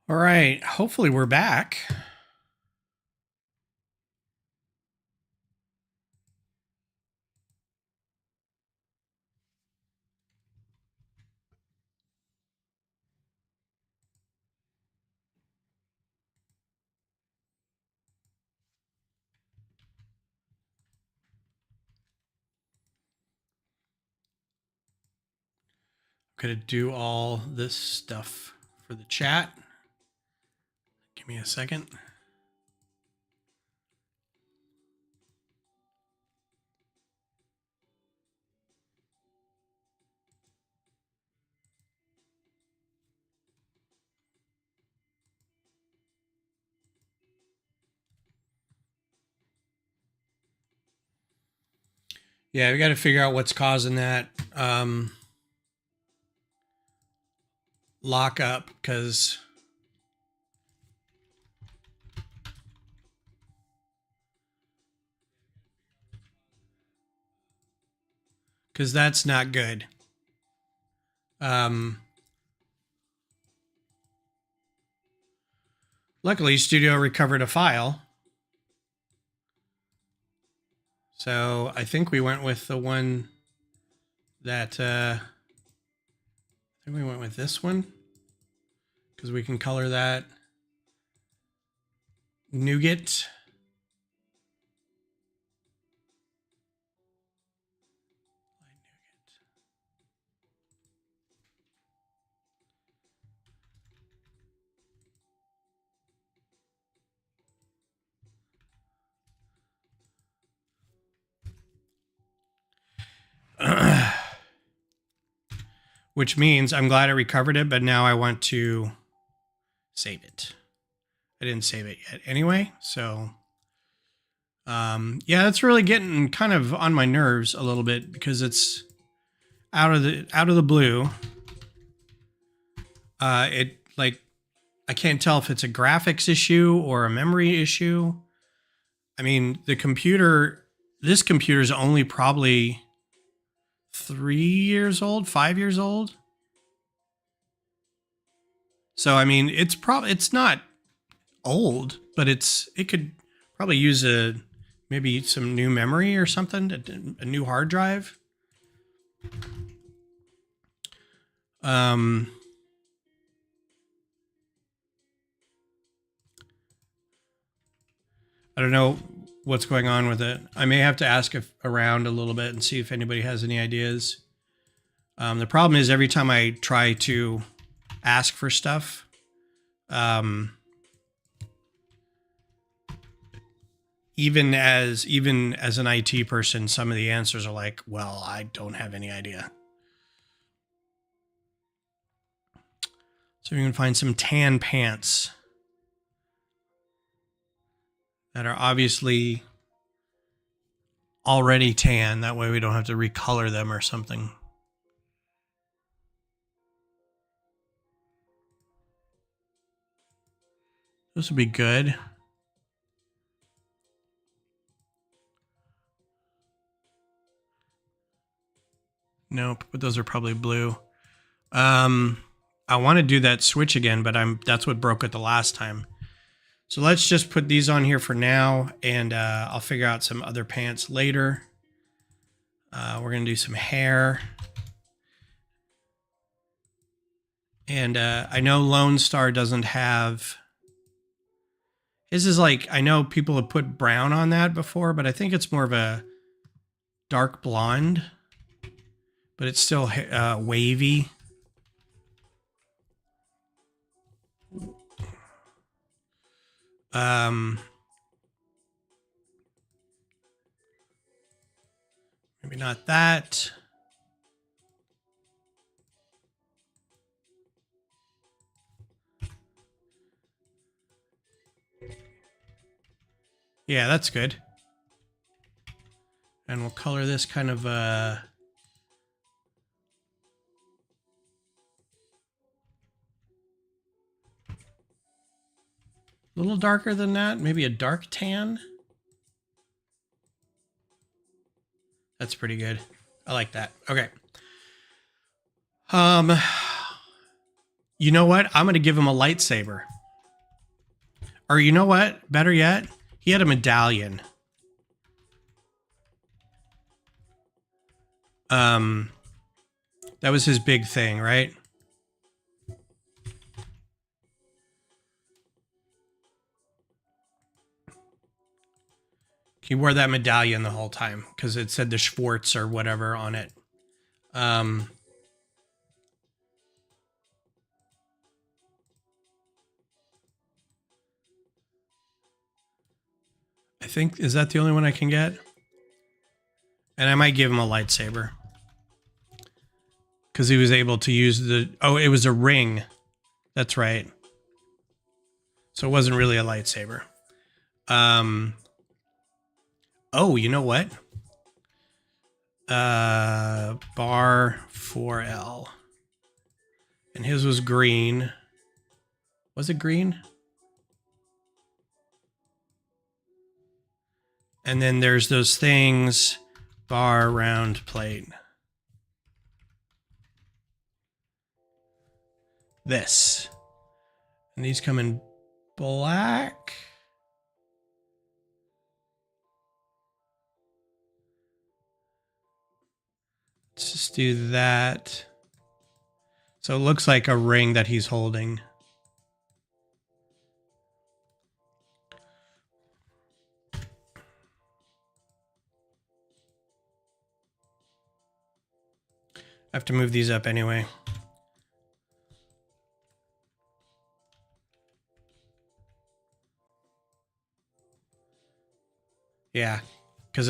All right, hopefully we're back. I'm going to do all this stuff for the chat. Give me a second. Yeah, we got to figure out what's causing that lock up because that's not good. Luckily, Studio recovered a file. So I think we went with the one that, I think we went with this one because we can color that nougat. Which means I'm glad I recovered it, but now I want to save it. I didn't save it yet anyway, so yeah, that's really getting kind of on my nerves a little bit because it's out of the blue. It like I can't tell if it's a graphics issue or a memory issue. I mean, this computer is only probably 3 years old, 5 years old. So I mean, it's not old, but it could probably use maybe some new memory or something, a new hard drive. I don't know what's going on with it. I may have to ask around a little bit and see if anybody has any ideas. The problem is every time I try to ask for stuff, even as an IT person, some of the answers are like, well, I don't have any idea. So you can find some tan pants that are obviously already tan. That way we don't have to recolor them or something. This would be good. Nope, but those are probably blue. I want to do that switch again, but that's what broke it the last time. So let's just put these on here for now, and I'll figure out some other pants later. We're going to do some hair. And I know Lone Star doesn't have... This is like, I know people have put brown on that before, but I think it's more of a dark blonde. But it's still wavy. Maybe not that. Yeah, that's good. And we'll color this kind of a little darker than that. Maybe a dark tan. That's pretty good. I like that. Okay. You know what? I'm going to give him a lightsaber. Or you know what? Better yet, he had a medallion. That was his big thing, right? He wore that medallion the whole time because it said the Schwartz or whatever on it. I think, is that the only one I can get? And I might give him a lightsaber. Because he was able to use the... Oh, it was a ring. That's right. So it wasn't really a lightsaber. Oh, you know what? Bar 4L. And his was green. Was it green? And then there's those things. Bar, round, plate. This. And these come in black. Let's just do that. So it looks like a ring that he's holding. I have to move these up anyway. Yeah, because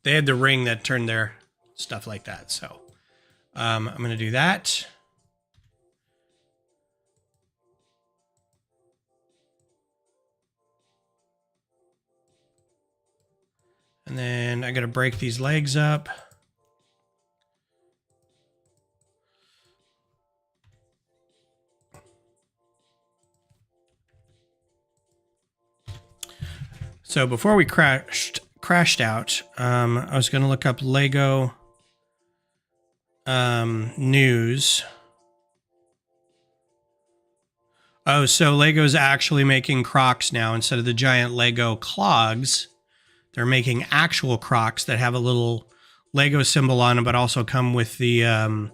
they had the ring that turned their stuff like that. So I'm going to do that. And then I'm going to break these legs up. So before we crashed out, I was going to look up Lego news. Oh, so Lego's actually making Crocs now instead of the giant Lego clogs. They're making actual Crocs that have a little Lego symbol on them, but also come with the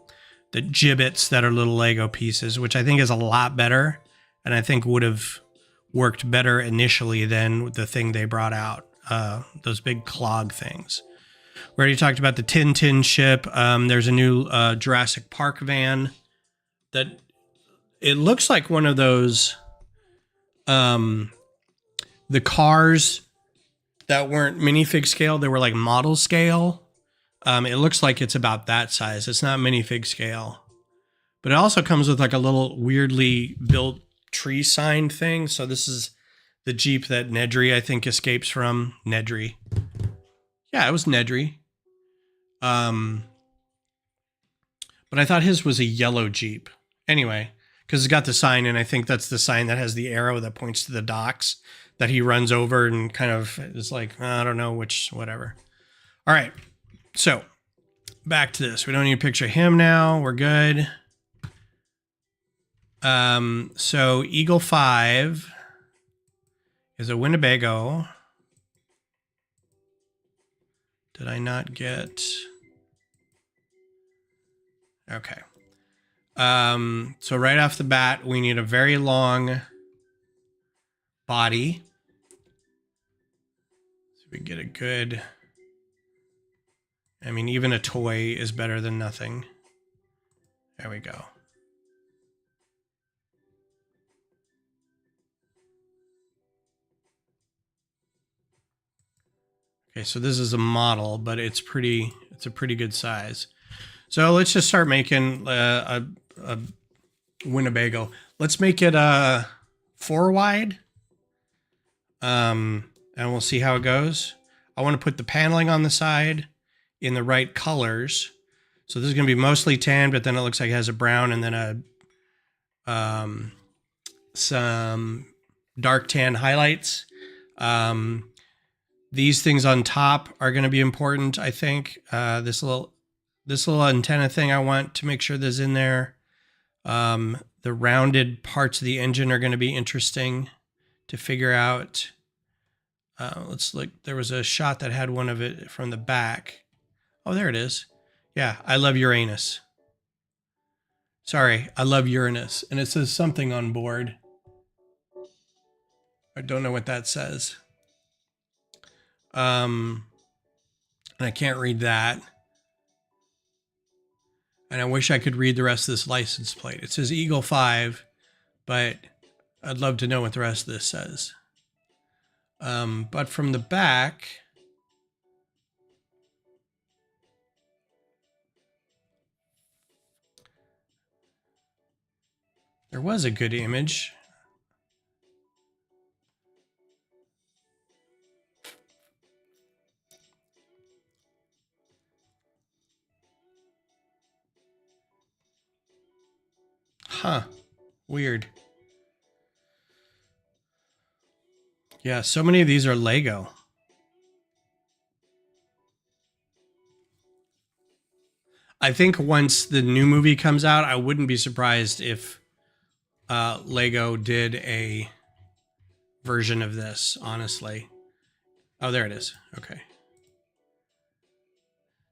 gibbets that are little Lego pieces, which I think is a lot better, and I think would have worked better initially than the thing they brought out, those big clog things. We already talked about the Tintin ship. There's a new Jurassic Park van that it looks like one of those, the cars that weren't minifig scale. They were like model scale. It looks like it's about that size. It's not minifig scale. But it also comes with like a little weirdly built tree sign thing. So this is the Jeep that Nedry, I think, escapes from. Nedry. Yeah, it was Nedry. But I thought his was a yellow Jeep. Anyway, because it's got the sign, and I think that's the sign that has the arrow that points to the docks that he runs over and kind of is like, I don't know which, whatever. All right. So back to this. We don't need to picture him now. We're good. So Eagle 5 is a Winnebago. Did I not get... Okay. So right off the bat, we need a very long body. So we get a good... I mean, even a toy is better than nothing. There we go. Okay, so this is a model, but it's a pretty good size. So let's just start making a Winnebago. Let's make it 4 wide. And we'll see how it goes. I want to put the paneling on the side in the right colors. So this is going to be mostly tan, but then it looks like it has a brown and then some dark tan highlights. These things on top are going to be important, I think. This little antenna thing I want to make sure there's in there. The rounded parts of the engine are going to be interesting to figure out. Let's look. There was a shot that had one of it from the back. Oh, there it is. Yeah, I love Uranus. Sorry, I love Uranus. And it says something on board. I don't know what that says. And I can't read that. And I wish I could read the rest of this license plate. It says Eagle 5, but I'd love to know what the rest of this says. But from the back, there was a good image. Huh. Weird. Yeah, so many of these are Lego. I think once the new movie comes out, I wouldn't be surprised if Lego did a version of this, honestly. Oh, there it is. Okay.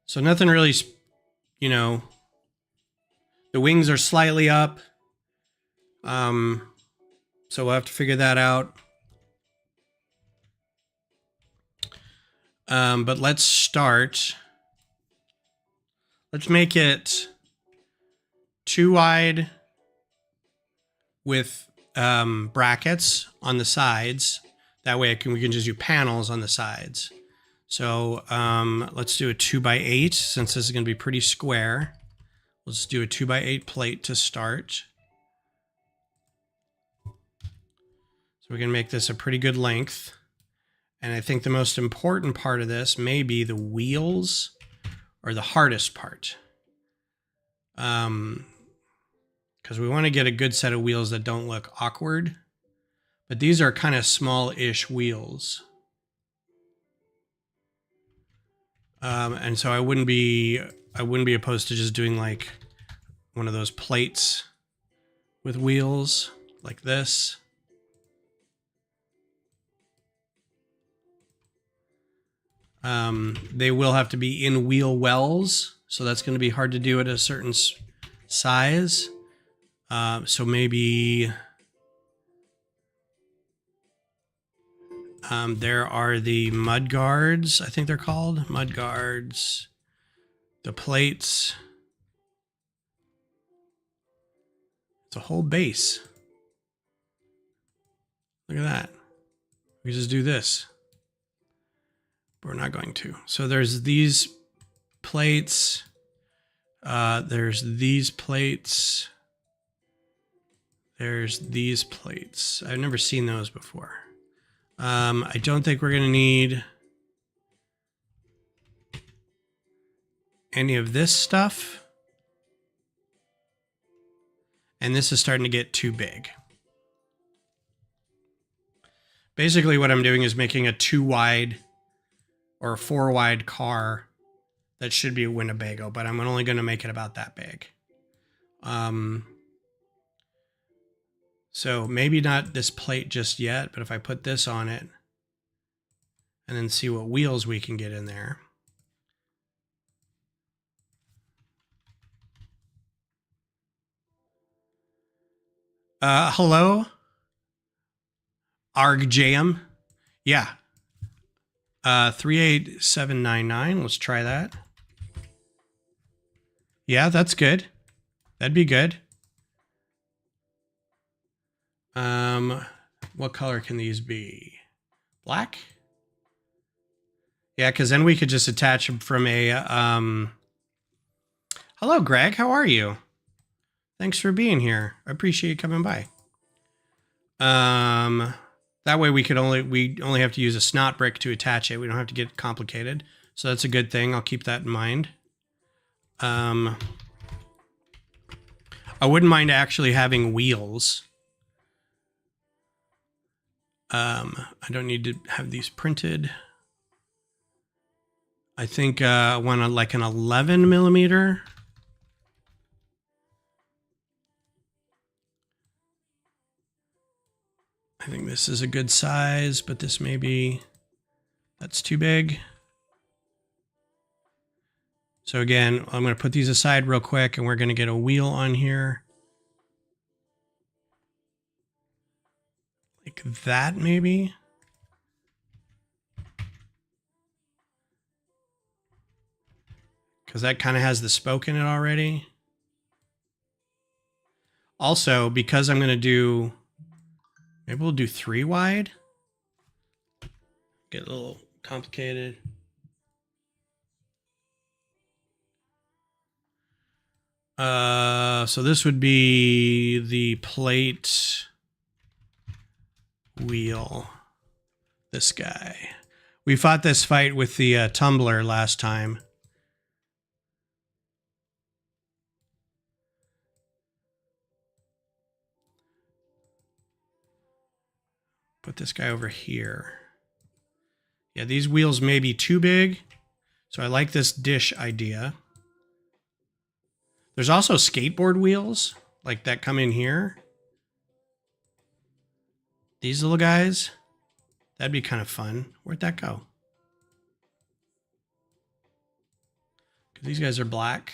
So nothing really, you know, the wings are slightly up. So we'll have to figure that out. But let's start. Let's make it 2 wide with brackets on the sides. That way we can just do panels on the sides. So let's do a 2x8 since this is going to be pretty square. Let's do a 2x8 plate to start. So we can make this a pretty good length. And I think the most important part of this may be the wheels, or the hardest part. Because we want to get a good set of wheels that don't look awkward. But these are kind of small-ish wheels. And so I wouldn't be opposed to just doing like one of those plates with wheels like this. They will have to be in wheel wells, so that's going to be hard to do at a certain size. So maybe there are the mud guards, I think they're called. Mud guards. The plates. It's a whole base. Look at that. We just do this. But we're not going to. So there's these plates. There's these plates. There's these plates. I've never seen those before. I don't think we're going to need any of this stuff. And this is starting to get too big. Basically what I'm doing is making a 2 wide or a 4 wide car that should be a Winnebago, but I'm only going to make it about that big. So maybe not this plate just yet, but if I put this on it and then see what wheels we can get in there. Hello? ArgJam. Yeah. 38799. Let's try that. Yeah, that's good. That'd be good. What color can these be? Black? Yeah, because then we could just attach them from a, hello, Greg. How are you? Thanks for being here. I appreciate you coming by. That way we only have to use a snot brick to attach it. We don't have to get complicated. So that's a good thing. I'll keep that in mind. I wouldn't mind actually having wheels. I don't need to have these printed. I think I want like an 11 millimeter. I I think this is a good size, but this may be, that's too big. So again, I'm going to put these aside real quick and we're going to get a wheel on here. Like that maybe. Because that kind of has the spoke in it already. Also, because I'm going to do, maybe we'll do 3 wide. Get a little complicated. So this would be the plate wheel. This guy. We fought this fight with the tumbler last time. Put this guy over here. Yeah, these wheels may be too big. So I like this dish idea. There's also skateboard wheels like that come in here. These little guys. That'd be kind of fun. Where'd that go? Because these guys are black.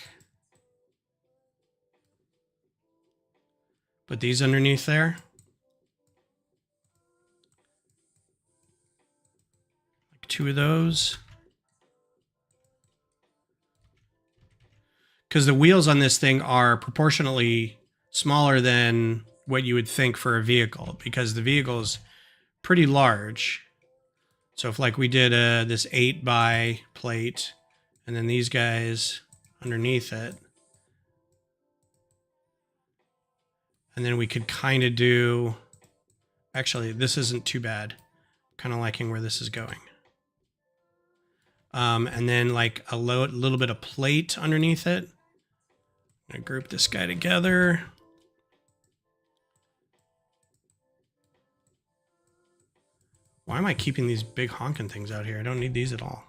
Put these underneath there. Like 2 of those. Because the wheels on this thing are proportionally smaller than what you would think for a vehicle, because the vehicle is pretty large. So if like we did this 8x plate and then these guys underneath it, and then we could kind of do, actually this isn't too bad. Kind of liking where this is going. And then like a little bit of plate underneath it. I'm gonna group this guy together. Why am I keeping these big honking things out here? I don't need these at all.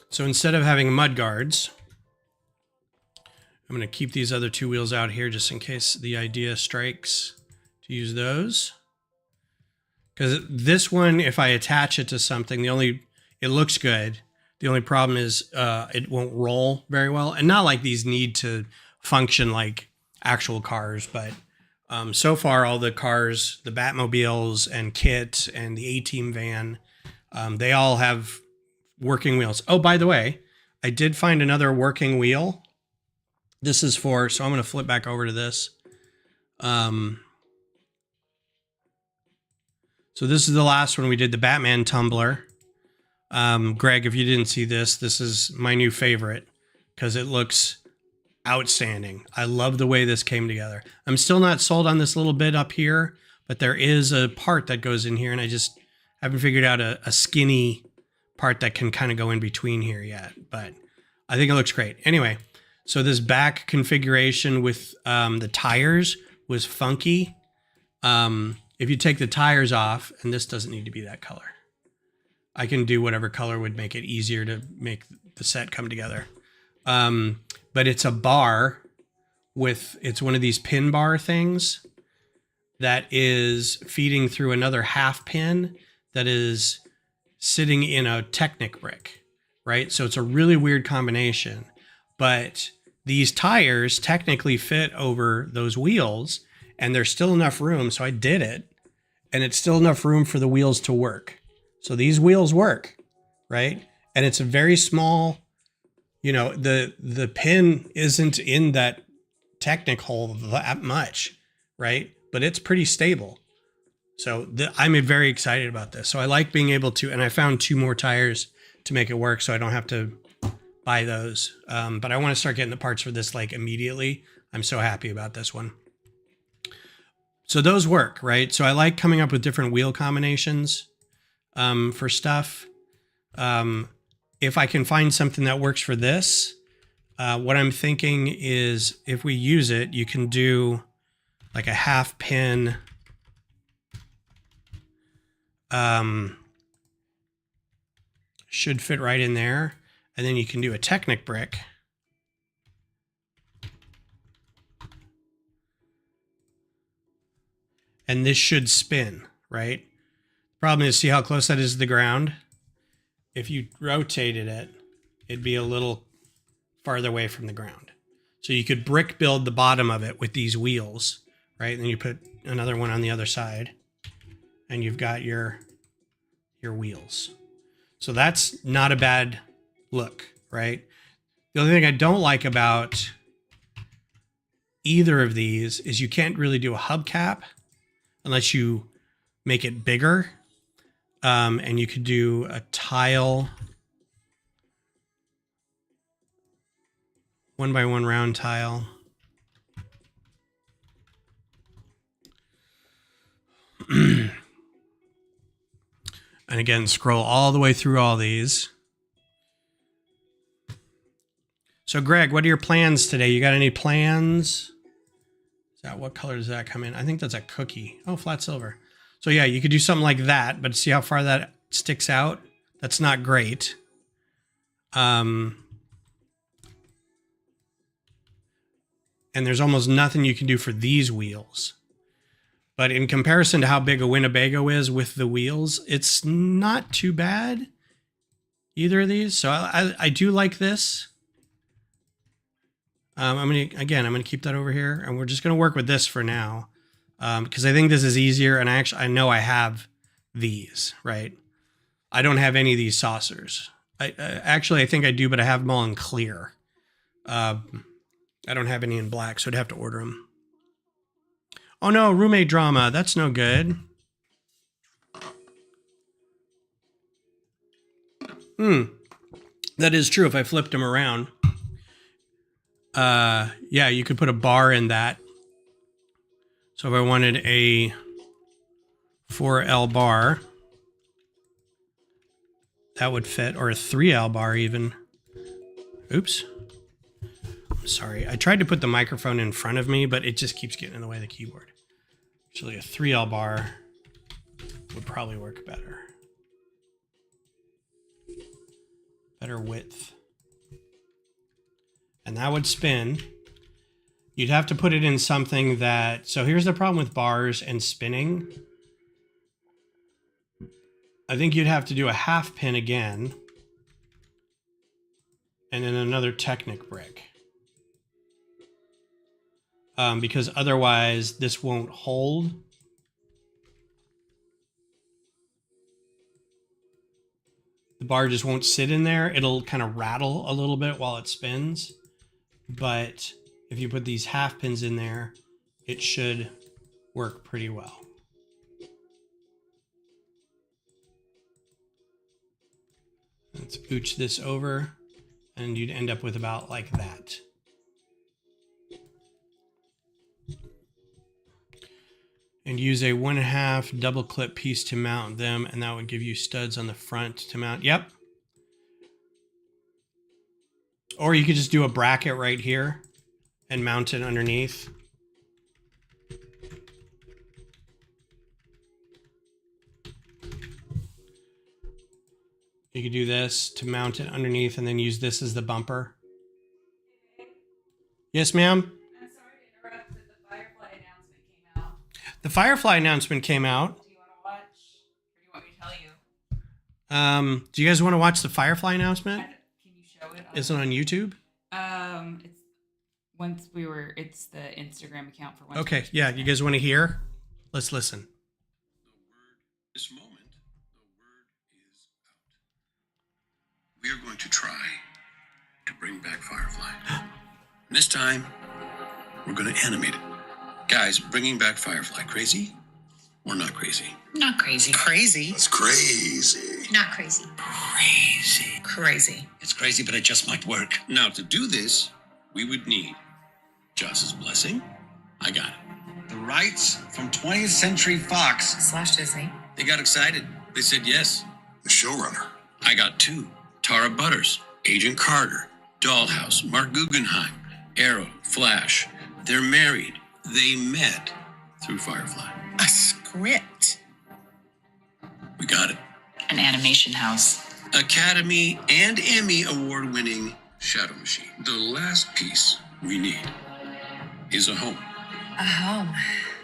So instead of having mud guards, I'm going to keep these other 2 wheels out here just in case the idea strikes to use those. Because this one, if I attach it to something, it looks good. The only problem is it won't roll very well. And not like these need to function like actual cars, but so far all the cars, the Batmobiles and Kit and the A-Team van, they all have working wheels. Oh, by the way, I did find another working wheel. This is for, so I'm going to flip back over to this. So this is the last one we did, the Batman tumbler. Greg, if you didn't see this, this is my new favorite because it looks outstanding. I love the way this came together. I'm still not sold on this little bit up here, but there is a part that goes in here and I just haven't figured out a skinny part that can kind of go in between here yet, but I think it looks great. Anyway, so this back configuration with the tires was funky. If you take the tires off, and this doesn't need to be that color, I can do whatever color would make it easier to make the set come together. But it's a bar with, it's one of these pin bar things that is feeding through another half pin that is sitting in a Technic brick, right? So it's a really weird combination, but these tires technically fit over those wheels and there's still enough room. So I did it and it's still enough room for the wheels to work. So these wheels work, right? And it's a very small, you know, the pin isn't in that Technic hole that much, right? But it's pretty stable. So I'm very excited about this. So I like being able to, and I found 2 more tires to make it work so I don't have to buy those. But I want to start getting the parts for this like immediately. I'm so happy about this one. So those work, right? So I like coming up with different wheel combinations for stuff. If I can find something that works for this, what I'm thinking is if we use it, you can do like a half pin Should fit right in there. And then you can do a Technic brick. And this should spin, right? Problem is, see how close that is to the ground? If you rotated it, it'd be a little farther away from the ground. So you could brick build the bottom of it with these wheels, right? And then you put another one on the other side, and you've got your wheels. So that's not a bad look, right? The only thing I don't like about either of these is you can't really do a hubcap unless you make it bigger. And you could do a tile, 1x1 round tile. And again, scroll all the way through all these. So Greg, what are your plans today? You got any plans? What color does that come in? I think that's a cookie. Oh, flat silver. So yeah, you could do something like that, but see how far that sticks out? That's not great. And there's almost nothing you can do for these wheels. But in comparison to how big a Winnebago is with the wheels, it's not too bad, either of these. So I do like this. I'm gonna keep that over here, and we're just gonna work with this for now, because I think this is easier. And I know I have these, right? I don't have any of these saucers. I think I do, but I have them all in clear. I don't have any in black, so I'd have to order them. Oh no, roommate drama. That's no good. That is true. If I flipped them around. Yeah, you could put a bar in that. So if I wanted a 4L bar, that would fit, or a 3L bar even. Oops. I'm sorry. I tried to put the microphone in front of me, but it just keeps getting in the way of the keyboard. Actually, a 3L bar would probably work better. Better width. And that would spin. You'd have to put it in something that... So here's the problem with bars and spinning. I think you'd have to do a half pin again. And then another Technic brick. Because otherwise this won't hold. The bar just won't sit in there. It'll kind of rattle a little bit while it spins. But if you put these half pins in there, it should work pretty well. Let's ooch this over, and you'd end up with about like that. And use a 1/2 double clip piece to mount them, and that would give you studs on the front to mount. Yep. Or you could just do a bracket right here and mount it underneath. You could do this to mount it underneath and then use this as the bumper. Yes, ma'am? I'm sorry to interrupt, but the Firefly announcement came out. The Firefly announcement came out. Do you want to watch? Or do you want me to tell you? Do you guys want to watch the Firefly announcement? Can you show it? Is it on YouTube? It's the Instagram account for one. Okay, yeah, you guys want to hear? Let's listen. The word, this moment, the word is out. We are going to try to bring back Firefly. And this time, we're going to animate it. Guys, bringing back Firefly, crazy or not crazy? Not crazy. Crazy? It's crazy. Not crazy. Crazy. Crazy. It's crazy, but it just might work. Now, to do this, we would need Joss's blessing. I got it. The rights from 20th Century Fox. / Disney. They got excited. They said yes. The showrunner. I got 2. Tara Butters, Agent Carter, Dollhouse, Mark Guggenheim, Arrow, Flash. They're married. They met through Firefly. A script. We got it. An animation house. Academy and Emmy award-winning Shadow Machine. The last piece we need is a home. A home.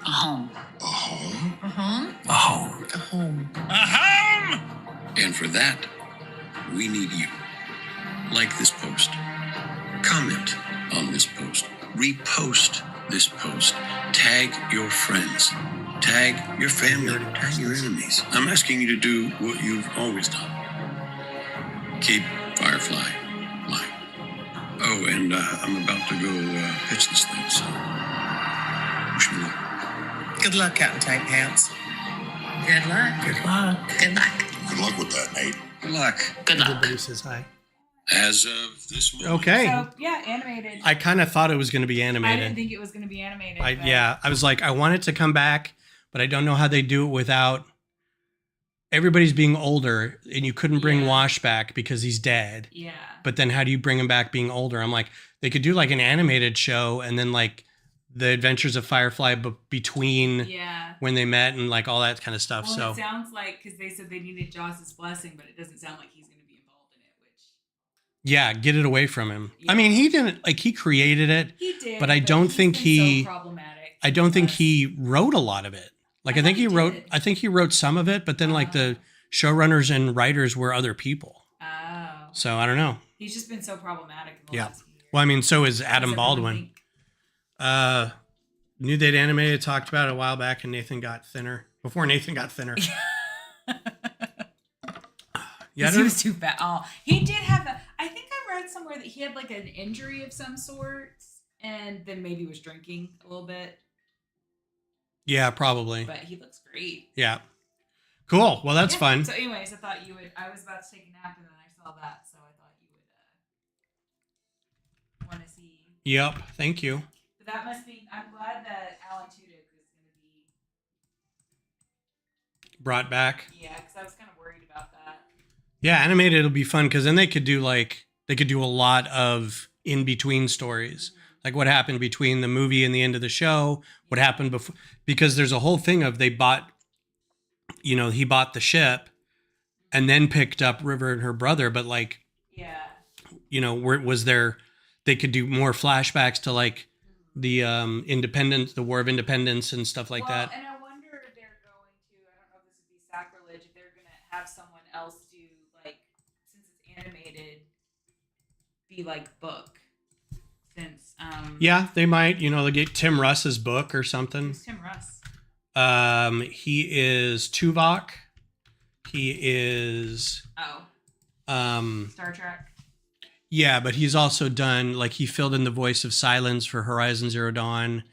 A home. A home? A home? A home. A home. A home! And for that, we need you. Like this post. Comment on this post. Repost this post. Tag your friends. Tag your family. Tag your enemies. I'm asking you to do what you've always done. Keep Firefly alive. Oh, and I'm about to go pitch this thing, so wish me luck. Good luck, Captain Tight Pants. Good luck. Good luck. Good luck. Good luck with that, Nate. Good luck. Good luck. Everybody says hi. As of this moment. Okay. So, yeah, animated. I kind of thought it was going to be I didn't animated. think it was going to be animated. but- Yeah, I was like, I want it to come back, but I don't know how they do it without everybody's being older, and you couldn't bring Yeah. Wash back because he's dead. Yeah. But then how do you bring him back being older? I'm like, they could do like an animated show and then like the Adventures of Firefly between Yeah. when they met and like all that kind of stuff. Well, So it sounds like, because they said they needed Joss's blessing, but it doesn't sound like he's going to be involved in it, which yeah, get it away from him. Yeah. I mean, he didn't like he created it. he did. But I don't he's think been he- So problematic. I don't think Plus- he wrote a lot of it. Like I I think thought he he wrote did. I think he wrote some of it, but then like the showrunners and writers were other people. Oh. So I don't know. He's just been so problematic in the Yeah. last few years. Well, I mean, so is What Adam does everyone Baldwin. think? New Date Animated talked about it a while back, and Nathan got thinner. Before Nathan got thinner. Yeah, I 'Cause he don't- was too fat. Oh, he did have a. I think I read somewhere that he had like an injury of some sort, and then maybe was drinking a little bit. yeah, probably. But he looks great. Yeah. Cool. Well, that's Yeah. fun. So, anyways, I thought you would. I was about to take a nap, and then I saw that, so I thought you would want to see. Yep. Thank you. But that must be. I'm glad that Alan Tudyk is going to be. Brought back. Yeah, because I was kind of worried about that. Yeah, animated it'll be fun because then they could do a lot of in between stories. Like what happened between the movie and the end of the show, what happened before, because there's a whole thing of he bought the ship and then picked up River and her brother. But like, Yeah. they could do more flashbacks to like the independence, the War of Independence and stuff like that. And I wonder if they're going to. I don't know if this would be sacrilege if they're going to have someone else do like, since it's animated, be like book. Since Yeah, they might, they get Tim Russ's book or something. who's Tim Russ? He is Tuvok. He is Oh, Star Trek. yeah, but he's also done like he filled in the voice of Silence for Horizon Zero Dawn.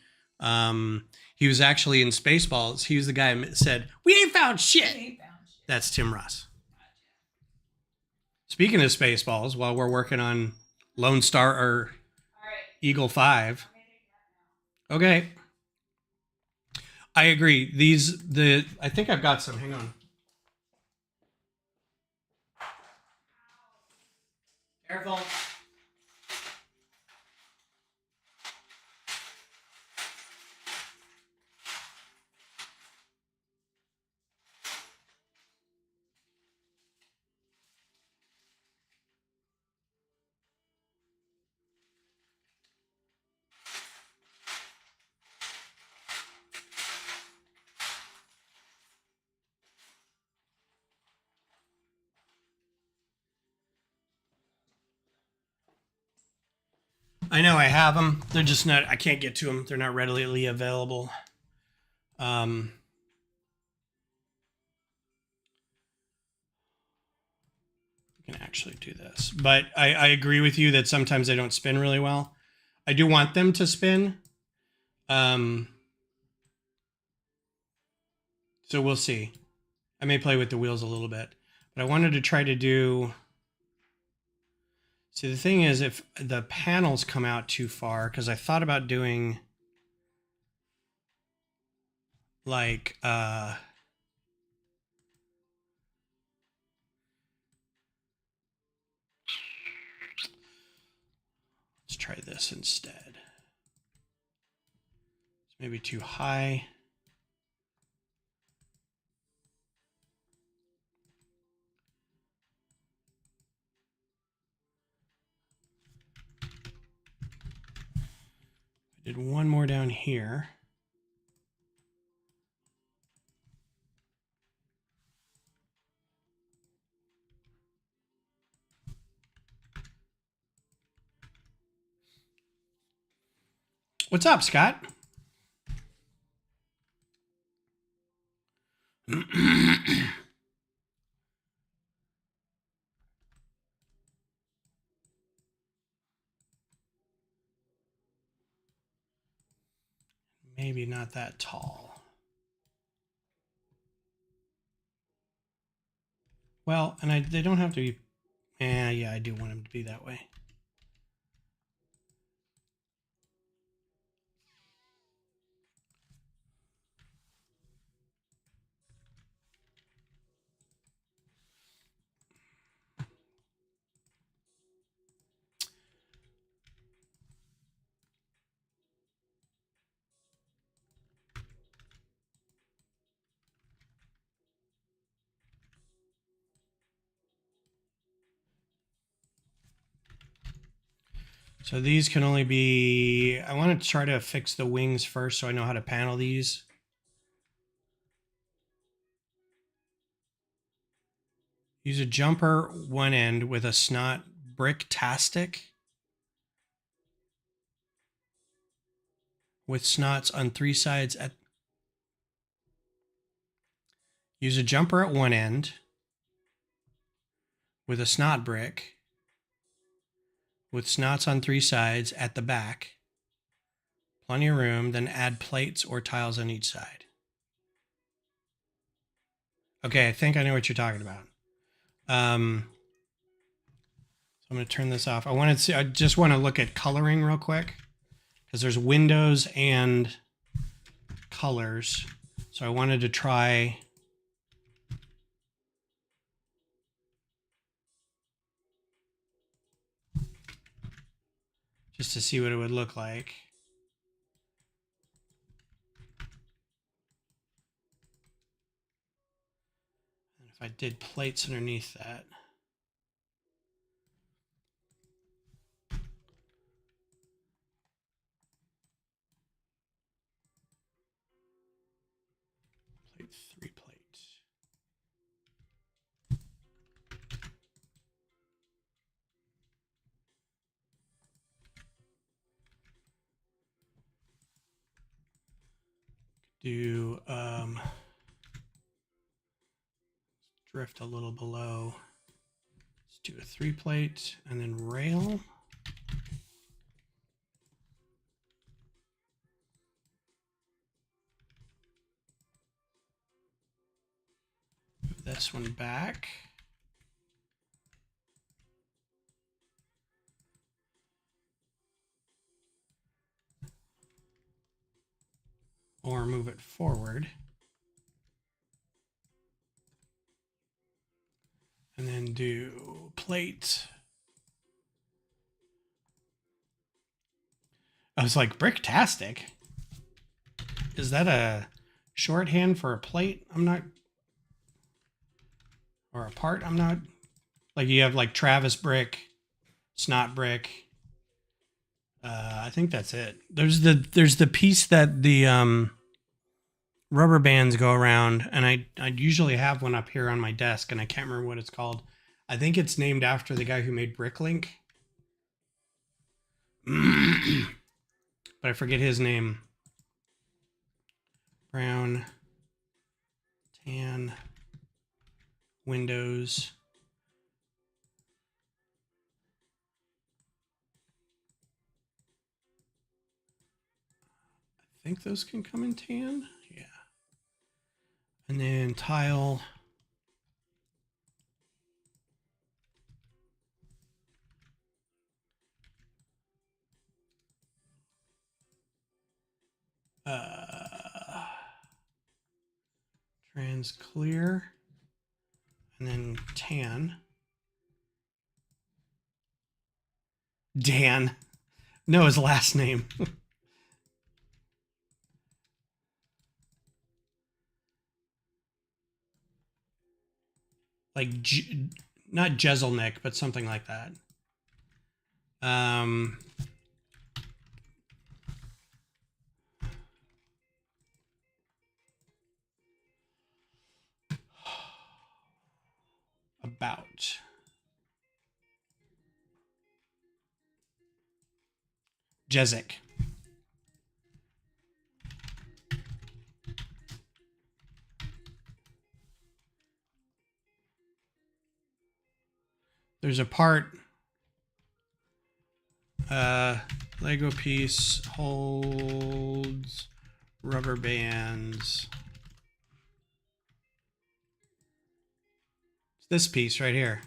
He was actually in Spaceballs. He was the guy who said, "We ain't found shit." They found shit. That's Tim Russ. Speaking of Spaceballs, while we're working on Lone Star or All right. Eagle 5. Okay. I agree. I think I've got some. Hang on. Careful. I know I have them. They're just not, I can't get to them. They're not readily available. We can actually do this. But I agree with you that sometimes they don't spin really well. I do want them to spin. So we'll see. I may play with the wheels a little bit. But I wanted to try to do... See, the thing is, if the panels come out too far, because I thought about doing like let's try this instead. It's maybe too high. Did one more down here. What's up, Scott? Maybe not that tall. Well, and they don't have to be. Yeah, I do want them to be that way. So these can only be, I want to try to fix the wings first so I know how to panel these. Use a jumper one end with a snot brick-tastic with snots on 3 sides at. Use a jumper at one end with a snot brick with snots on 3 sides at the back. Plenty of room, then add plates or tiles on each side. Okay, I think I know what you're talking about. So I'm going to turn this off. I just want to look at coloring real quick because there's windows and colors. So I wanted to try just to see what it would look like. And if I did plates underneath that. Plate 3 plates. Do drift a little below. Let's do a 3 plate and then rail. Move this one back. Or move it forward. And then do plate. I was like, bricktastic? Is that a shorthand for a plate? I'm not. Or a part? I'm not. Like you have like Travis brick, snot brick. I think that's it. There's the piece that the rubber bands go around, and I usually have one up here on my desk, and I can't remember what it's called. I think it's named after the guy who made Bricklink. But I forget his name. Brown, tan, windows. I think those can come in tan. Yeah. And then tile. Trans clear. And then tan. Dan. No, his last name. Like, not Jezelnik, but something like that. out. Jezik. There's a part, Lego piece holds rubber bands. It's this piece right here.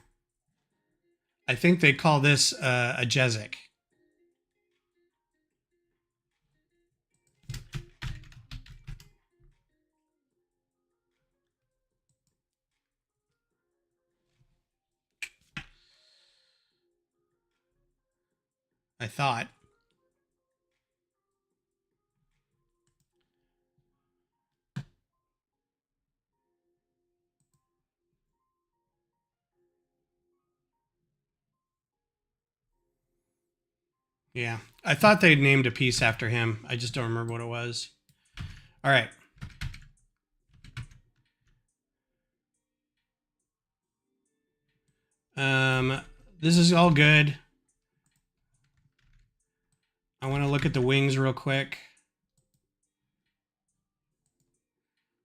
I think they call this a Jezik. I thought. Yeah, I thought they'd named a piece after him. I just don't remember what it was. All right. This is all good. I want to look at the wings real quick.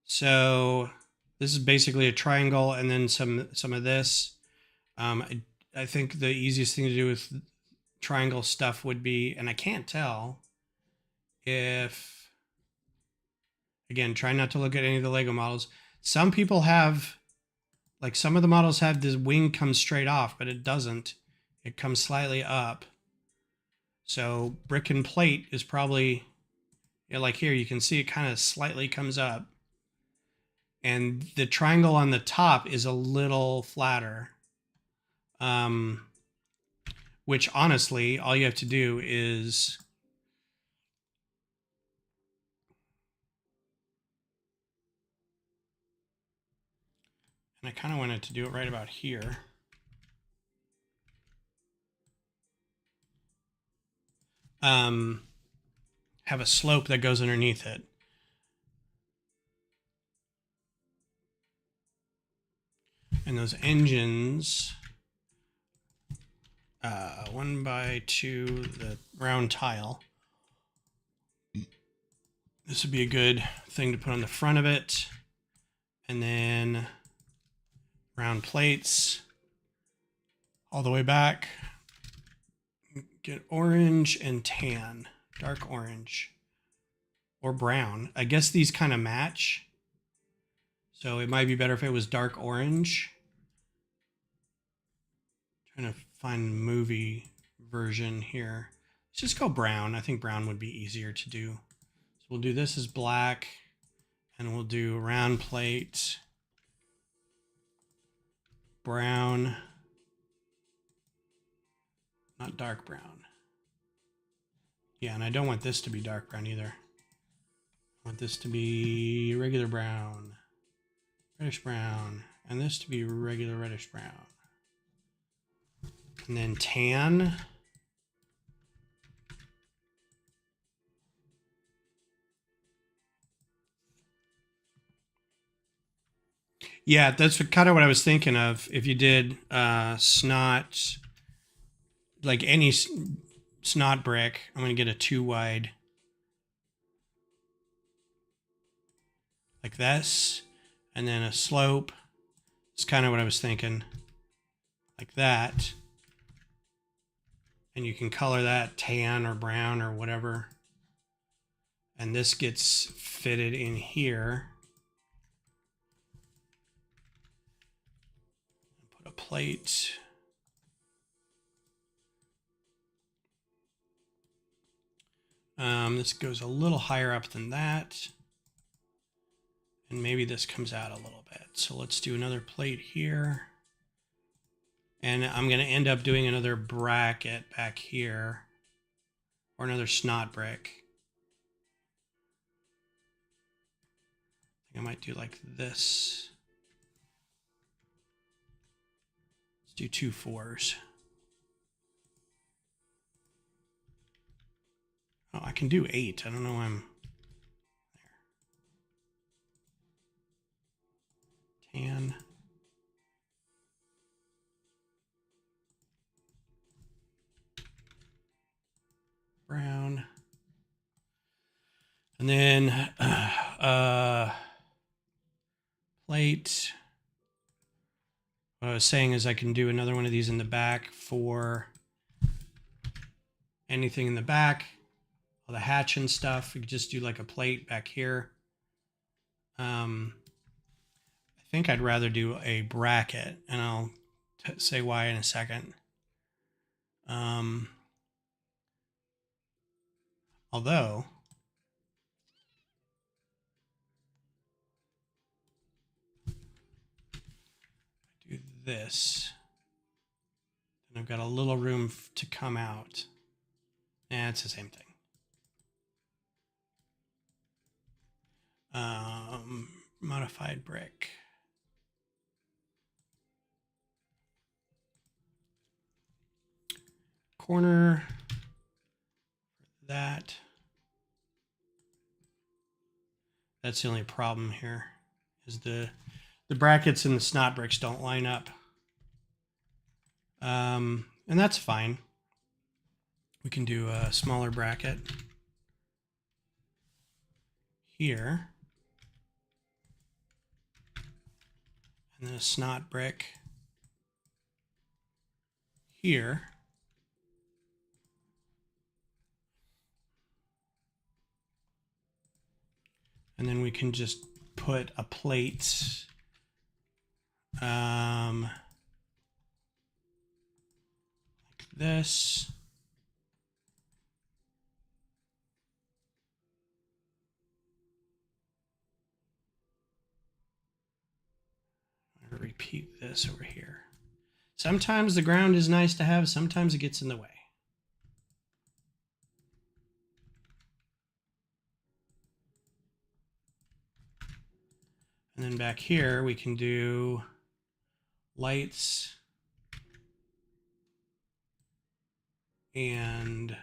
So this is basically a triangle and then some of this. I think the easiest thing to do with triangle stuff would be, and I can't tell if, again, try not to look at any of the Lego models. Some people have, like some of the models have this wing come straight off, but it doesn't. It comes slightly up. So brick and plate is probably, yeah, like here, you can see it kind of slightly comes up. And the triangle on the top is a little flatter. Which honestly, all you have to do is and I kind of wanted to do it right about here. Have a slope that goes underneath it. And those engines, 1x2, the round tile. This would be a good thing to put on the front of it. And then round plates all the way back. Get orange and tan, dark orange or brown. I guess these kind of match. So it might be better if it was dark orange. Trying to find movie version here. Let's just go brown. I think brown would be easier to do. So we'll do this as black and we'll do round plate, brown, not dark brown. Yeah, and I don't want this to be dark brown either. I want this to be regular brown, reddish brown, and this to be regular reddish brown. And then tan. Yeah, that's kind of what I was thinking of. If you did snot, like any snot brick, I'm going to get a 2 wide. Like this. And then a slope. It's kind of what I was thinking. Like that. And you can color that tan or brown or whatever. And this gets fitted in here. Put a plate. This goes a little higher up than that. And maybe this comes out a little bit. So let's do another plate here. And I'm going to end up doing another bracket back here. Or another snot brick. I think I might do like this. Let's do 2 4s. Oh, I can do 8. I don't know why I'm there. Tan. And then plate. What I was saying is I can do another one of these in the back for anything in the back, all the hatch and stuff. We could just do like a plate back here. I think I'd rather do a bracket, and I'll say why in a second. Although do this, then I've got a little room to come out. Yeah, it's the same thing. Modified brick. Corner. That. That's the only problem here, is the brackets and the snot bricks don't line up. And that's fine. We can do a smaller bracket here. And then a snot brick here. And then we can just put a plate like this. I'm going to repeat this over here. Sometimes the ground is nice to have, sometimes it gets in the way. And then back here, we can do lights and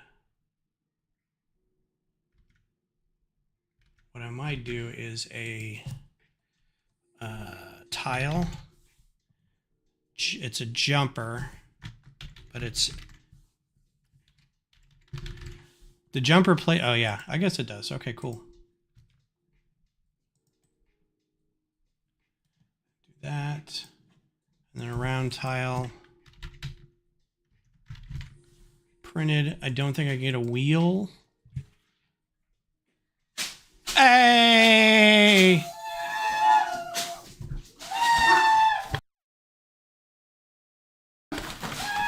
what I might do is a tile. It's a jumper, but it's the jumper plate. Oh yeah, I guess it does. Okay, cool. That, and then a round tile printed. I don't think I can get a wheel. Hey!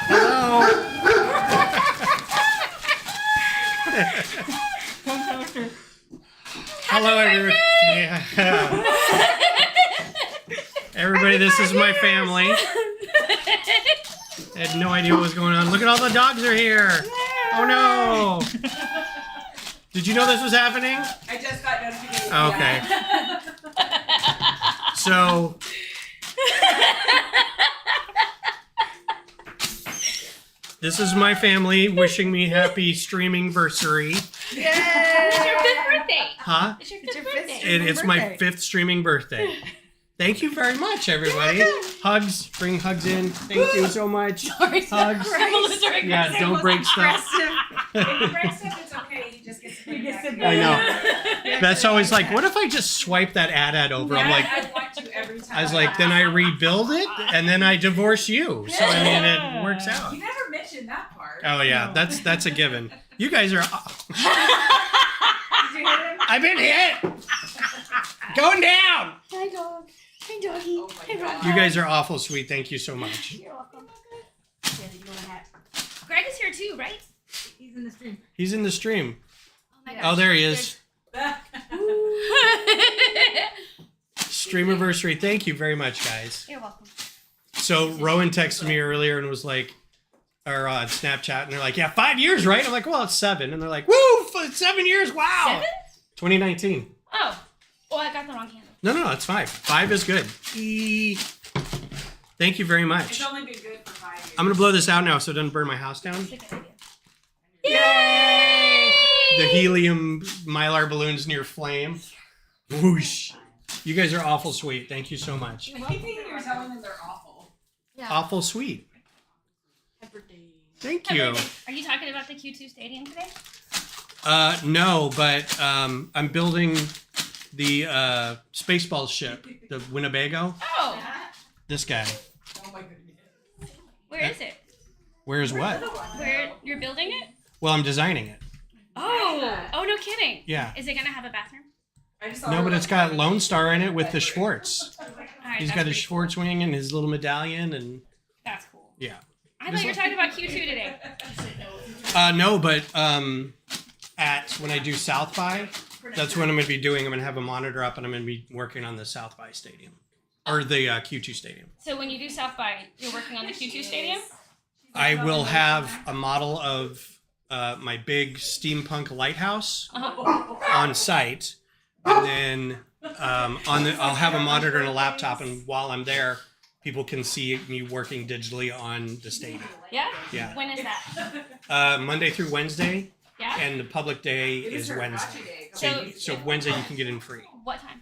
Hello. Hello, everyone. Yeah. Everybody, this is my family. I had no idea what was going on. Look at all the dogs are here. Oh no. Did you know this was happening? I just got notification. Okay. So this is my family wishing me happy streaming-versary. It's your 5th birthday. Huh? It's your 5th birthday. It's my 5th streaming birthday. Thank you very much, everybody. Hugs. Bring hugs in. Thank you so much. Hugs. Yeah, don't break stuff. If you break stuff, it's okay. He just gets to bring it back. I know. That's always like, what if I just swipe that ad over? I'm like, I want to every time. I was like, then I rebuild it and then I divorce you. So I mean, it works out. You never mentioned that part. Oh yeah, that's a given. You guys are. Did you hit him? I've been hit. Going down. Hi, dog. Hi, doggy. Oh my Hi, God. dog. You guys are awful sweet. Thank you so much. You're welcome. Yeah, you want a hat? Greg is here too, right? He's in the stream. He's in the stream. Oh my Oh, there he is. gosh. Streamiversary. Thank you very much, guys. You're welcome. So Rowan texted me earlier and was like, or on Snapchat, and they're like, yeah, 5 years, right? I'm like, well, it's 7. And they're like, woo, 7 years. Wow. 7? 2019. Oh. Oh, I got the wrong candle. No, it's 5. 5 is good. Thank you very It's much. only been good for 5 years. I'm going to blow this out now so it doesn't burn my house down. It's a good idea. Yay! The helium mylar balloons near flame. Whoosh. You guys are awful sweet. Thank you so much. I keep thinking you're telling them they're awful. Yeah. Awful sweet. Thank Hi, you. baby. Are you talking about the Q2 stadium today? No, but I'm building the Spaceballs ship, the Winnebago. Oh, This guy. where is it? Where's what? Where you're building it? Well, I'm designing it. Oh, no kidding. Yeah. Is it gonna have a bathroom? I just saw No, her, but like, it's got having Lone a Star in it with the picture. Schwartz. All right, He's that's got his pretty Schwartz wing and his little medallion, and That's cool. yeah. I thought you were talking about Q2 today. No, but when I do South by, that's what I'm going to be doing. I'm going to have a monitor up, and I'm going to be working on the South by Stadium or the Q2 Stadium. So when you do South by, you're working on the Q2 stadium? I will have a model of my big steampunk lighthouse on site, and then I'll have a monitor and a laptop, and while I'm there, people can see me working digitally on the stadium. Yeah? Yeah. When is that? Monday through Wednesday, Yeah? and the public day It is her Wednesday. bocce day. So Wednesday you can get in free What time?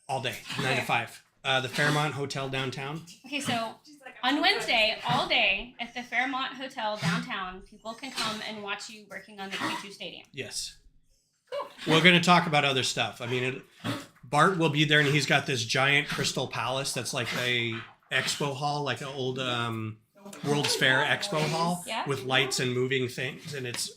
all day, 9 to 5. The Fairmont Hotel downtown. Okay, so on Wednesday, all day at the Fairmont Hotel downtown, people can come and watch you working on the Q2 stadium. Yes. We're going to talk about other stuff. I mean, Bart will be there, and he's got this giant crystal palace that's like a expo hall, like an old World's Fair expo hall Yeah. with lights and moving things, and it's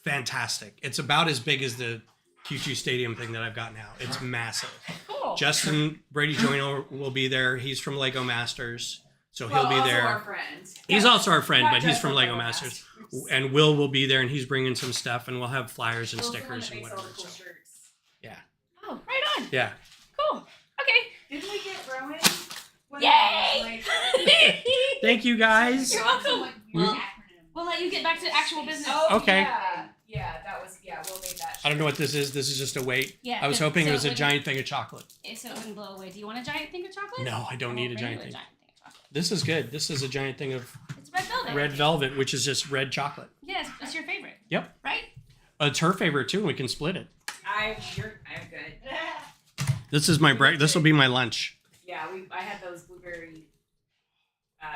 fantastic. It's about as big as the Q2 Stadium thing that I've got now. It's massive. Cool. Justin Brady Joyner will be there. He's from Lego Masters, so he'll be also there. Our friend. He's also our friend, Not but he's just from from Lego Lego Masters. Masters. And Will be there, and he's bringing some stuff, and we'll have flyers and Will's the one stickers that and makes all whatever. the cool So, shirts. yeah, Oh, right on. yeah. Cool. Okay. Didn't we get Rowan? What Yay! Thank you guys. You're welcome. We'll- We'll let you get back to actual business. Oh, Okay. Yeah, that was, Will made that. I don't know what this is. This is just a weight. Yeah, I was so- hoping so it was a when- giant thing of chocolate. So it wouldn't blow away. Do you want a giant thing of chocolate? No, I don't need a Bring giant you thing. thing of chocolate. This is good. This is a giant thing of It's red velvet. red velvet, which is just red chocolate. Yes, it's your favorite. Yep. Right? It's her favorite too, and we can split it. I'm good. This is my break. This will be my lunch. Yeah, I had those blueberry French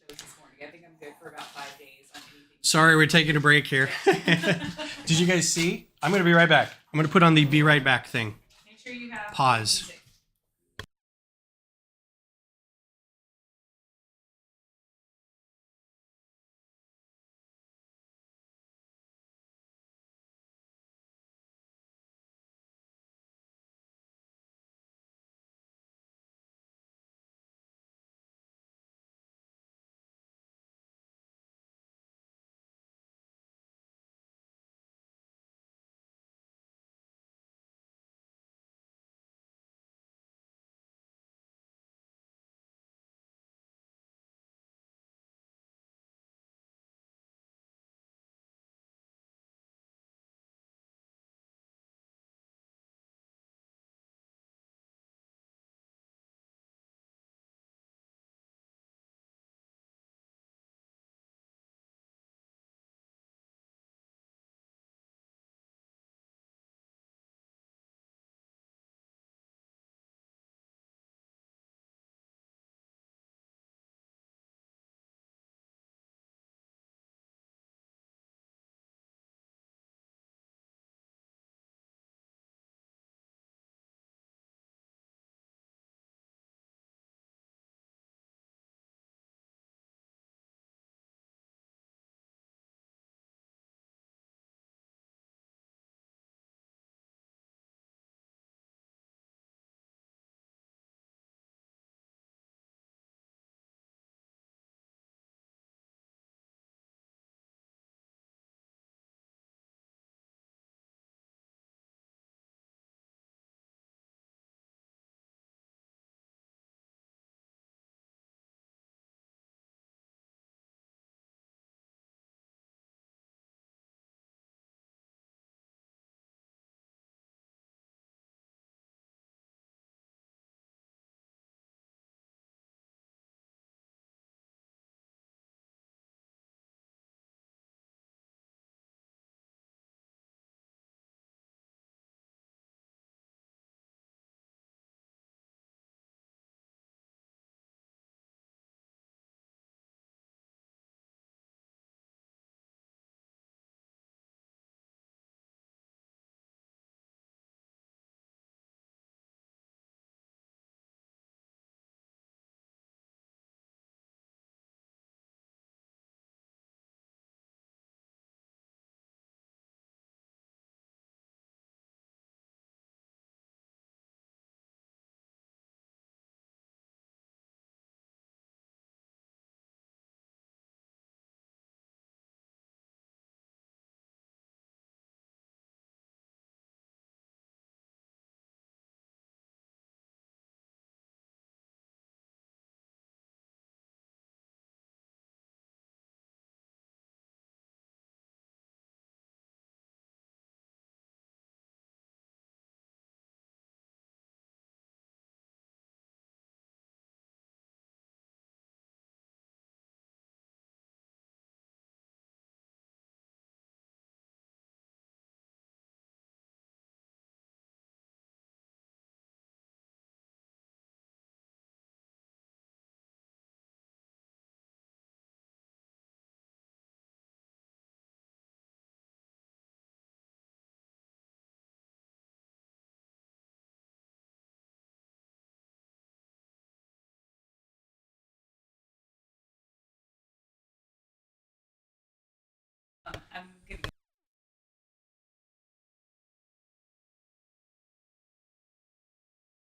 toast this morning. I think I'm good for about 5 days on anything. Sorry, we're taking a break here. Did you guys see? I'm going to be right back. I'm going to put on the be right back thing. Make sure you have Pause. music.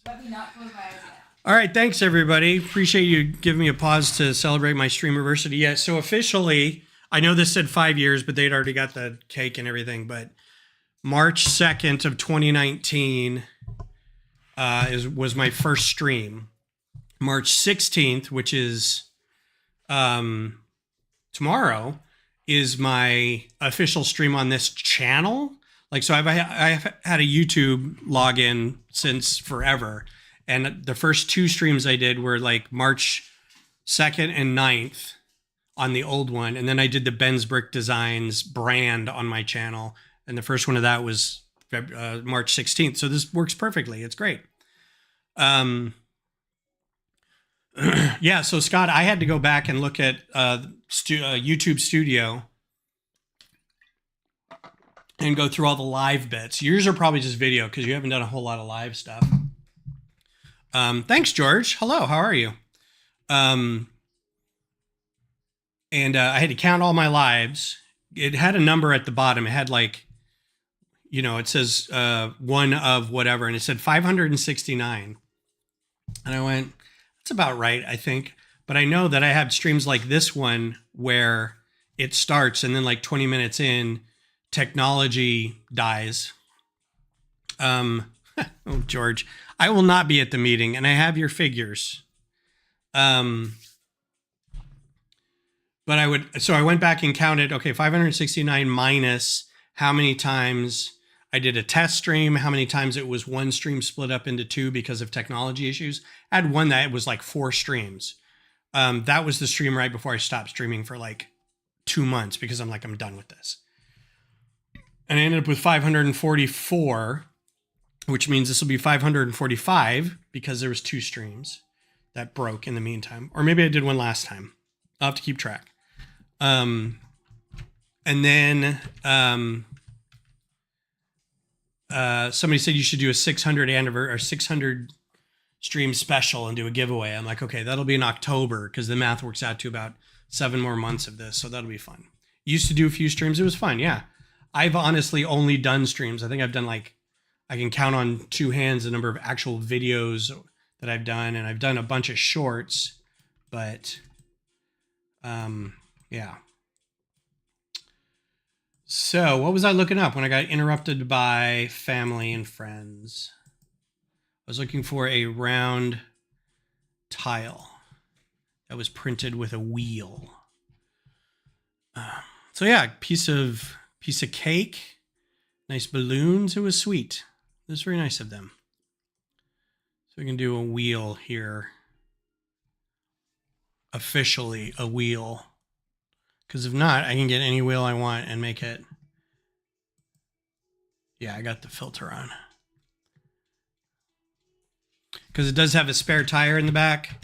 Let me not close my eyes yet. All right, thanks everybody. Appreciate you giving me a pause to celebrate my streamiversity. Yeah, so officially, I know this said 5 years, but they'd already got the cake and everything. But March 2nd of 2019 was my first stream. March 16th, which is tomorrow, is my official stream on this channel. Like, so I've had a YouTube login since forever. And the first 2 streams I did were like March 2nd and 9th on the old one. And then I did the Ben's Brick Designs brand on my channel. And the first one of that was March 16th. So this works perfectly. It's great. Yeah, so Scott, I had to go back and look at YouTube Studio and go through all the live bits. Yours are probably just video because you haven't done a whole lot of live stuff. Thanks, George. Hello, how are you? And I had to count all my lives. It had a number at the bottom. It had like, you know, it says one of whatever, and it said 569. And I went, that's about right, I think. But I know that I have streams like this one where it starts and then like 20 minutes in, technology dies. Oh, George, I will not be at the meeting, and I have your figures. But I went back and counted, okay, 569 minus how many times I did a test stream, how many times it was one stream split up into 2 because of technology issues. I had one that was like 4 streams. That was the stream right before I stopped streaming for like 2 months because I'm done with this. And I ended up with 544, which means this will be 545 because there was 2 streams that broke in the meantime. Or maybe I did one last time. I'll have to keep track. And then somebody said you should do a 600 anniversary or 600 stream special and do a giveaway. I'm like, okay, that'll be in October because the math works out to about 7 more months of this. So that'll be fun. Used to do a few streams. It was fun. Yeah. I've honestly only done streams. I think I've done I can count on 2 hands the number of actual videos that I've done. And I've done a bunch of shorts, but yeah. So what was I looking up when I got interrupted by family and friends? I was looking for a round tile that was printed with a wheel. So yeah, piece of cake, nice balloons. It was sweet. It was very nice of them. So we can do a wheel here. Officially a wheel. Because if not, I can get any wheel I want and make it. Yeah, I got the filter on. Because it does have a spare tire in the back,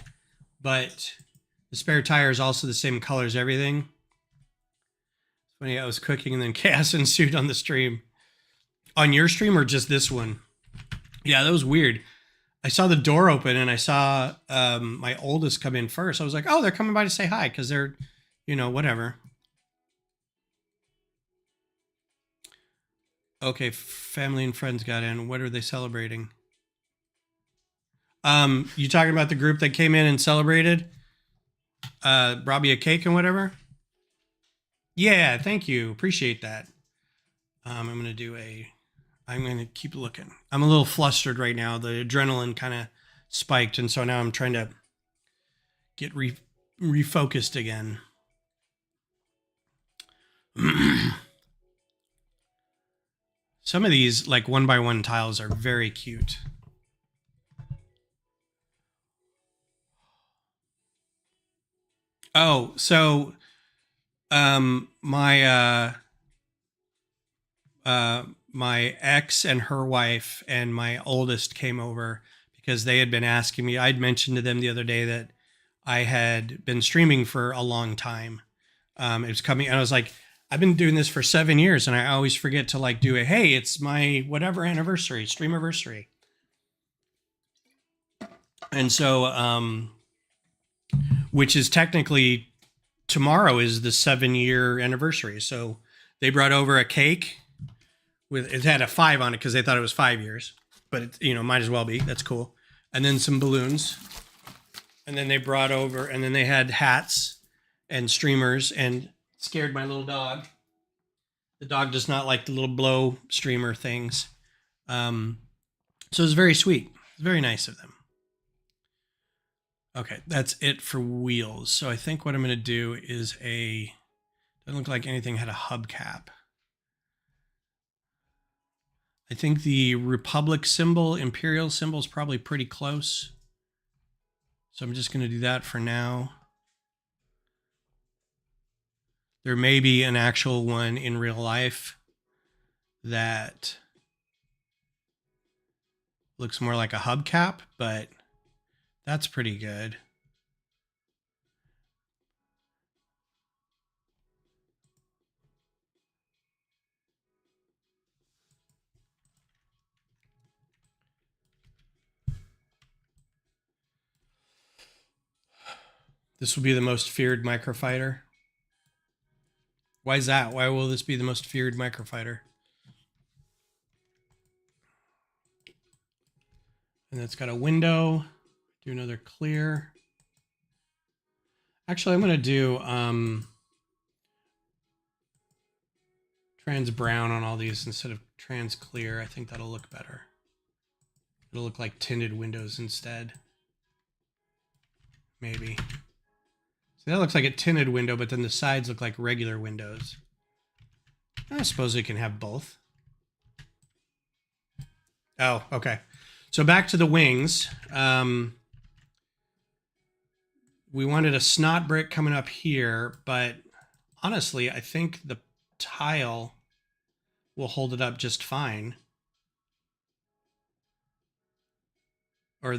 but the spare tire is also the same color as everything. It's funny, I was cooking and then chaos ensued on the stream. On your stream or just this one? Yeah, that was weird. I saw the door open and I saw my oldest come in first. I was like, oh, they're coming by to say hi because they're, you know, whatever. Okay, family and friends got in. What are they celebrating? You talking about the group that came in and celebrated? Brought me a cake and whatever? Yeah, thank you. Appreciate that. I'm going to keep looking. I'm a little flustered right now. The adrenaline kind of spiked. And so now I'm trying to get refocused again. Some of these like 1x1 tiles are very cute. Oh, so my ex and her wife and my oldest came over because they had been asking me. I'd mentioned to them the other day that I had been streaming for a long time. It was coming, and I was like, I've been doing this for 7 years, and I always forget to like do a, hey, it's my whatever anniversary, stream anniversary. And so, which is technically tomorrow is the 7-year anniversary. So they brought over a cake with, it had a 5 on it because they thought it was 5 years, but it, you know, might as well be. That's cool. and then some balloons. And then they brought over, and then they had hats and streamers and scared my little dog. The dog does not like the little blow streamer things. So it was very sweet. It was very nice of them. Okay, that's it for wheels. So I think what I'm going to do is doesn't look like anything had a hubcap. I think the Republic symbol, Imperial symbol is probably pretty close. So I'm just going to do that for now. There may be an actual one in real life that looks more like a hubcap, but that's pretty good. This will be the most feared microfighter. Why is that? Why will this be the most feared microfighter? And it's got a window. Do another clear. Actually, I'm going to do trans brown on all these instead of trans clear. I think that'll look better. It'll look like tinted windows instead. Maybe. So that looks like a tinted window, but then the sides look like regular windows. I suppose it can have both. Oh, okay. So back to the wings. We wanted a snot brick coming up here, but honestly, I think the tile will hold it up just fine. Or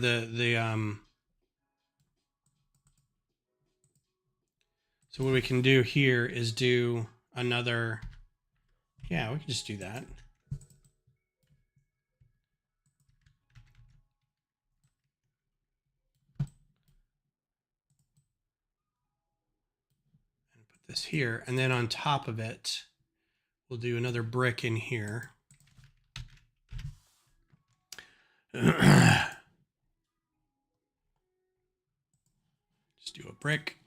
so what we can do here is do another, yeah, we can just do that. And put this here, and then on top of it, we'll do another brick in here. Just do a brick.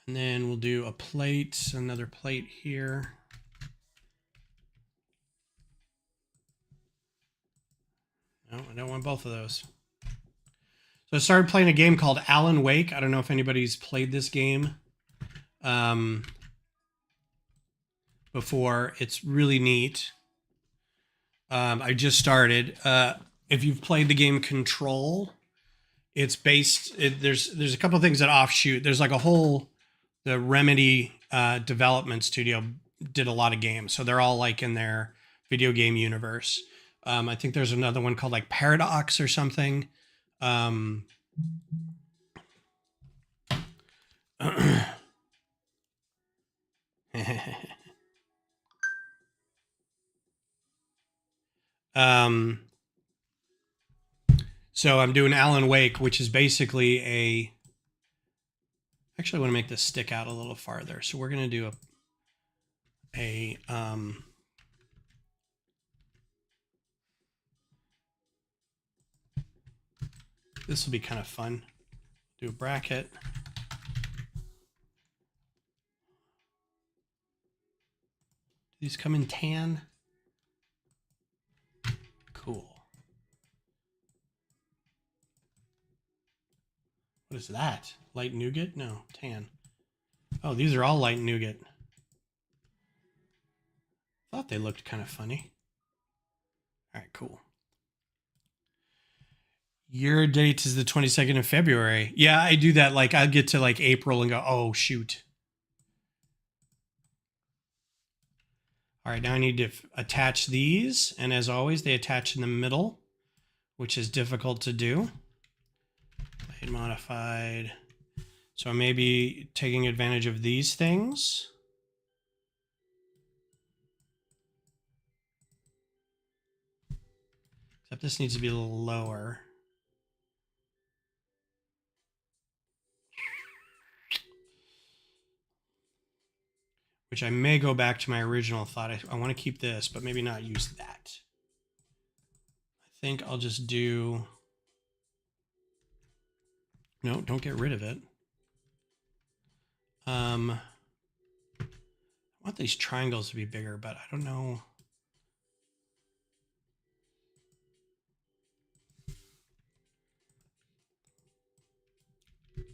And then we'll do a plate, another plate here. No, I don't want both of those. So I started playing a game called Alan Wake. I don't know if anybody's played this game before. It's really neat. I just started. If you've played the game Control, it's based. There's a couple of things that offshoot. There's like a whole. The Remedy development studio did a lot of games, so they're all like in their video game universe. I think there's another one called like Paradox or something. So I'm doing Alan Wake, which is basically a. Actually, I want to make this stick out a little farther. So we're going to do this will be kind of fun. Do a bracket. Do these come in tan? Cool. What is that? Light nougat? No, tan. Oh, these are all light nougat. Thought they looked kind of funny. All right, cool. Your date is the 22nd of February. Yeah, I do that. Like, I'll get to like April and go, oh, shoot. All right, now I need to attach these. And as always, they attach in the middle, which is difficult to do. Blade modified. So I may be taking advantage of these things. Except this needs to be a little lower. Which I may go back to my original thought. I want to keep this, but maybe not use that. I think I'll just do... No, don't get rid of it. I want these triangles to be bigger, but I don't know. Make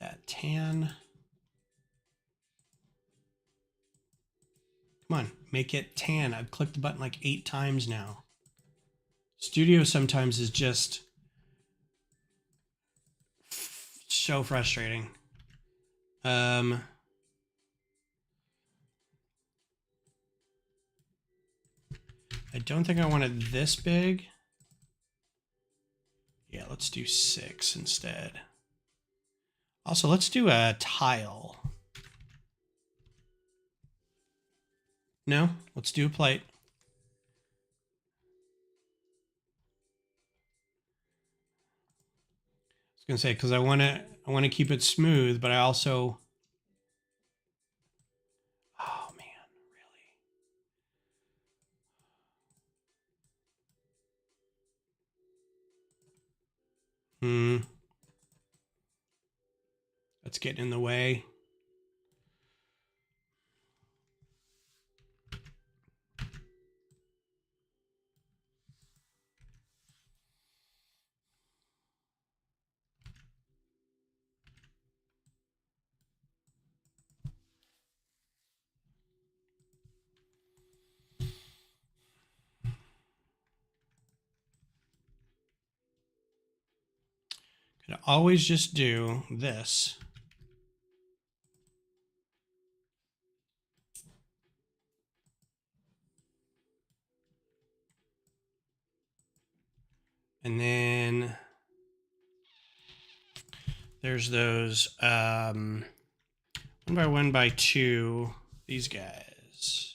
that tan. Come on, make it tan. I've clicked the button like 8 times now. Studio sometimes is just so frustrating. I don't think I want it this big. Yeah, let's do 6 instead. Also, let's do a tile. No, let's do a plate. I was gonna say, because I want to keep it smooth, but I also... Oh man, really? That's getting in the way. Could always just do this. And then there's those 1 by 1 by 2, these guys.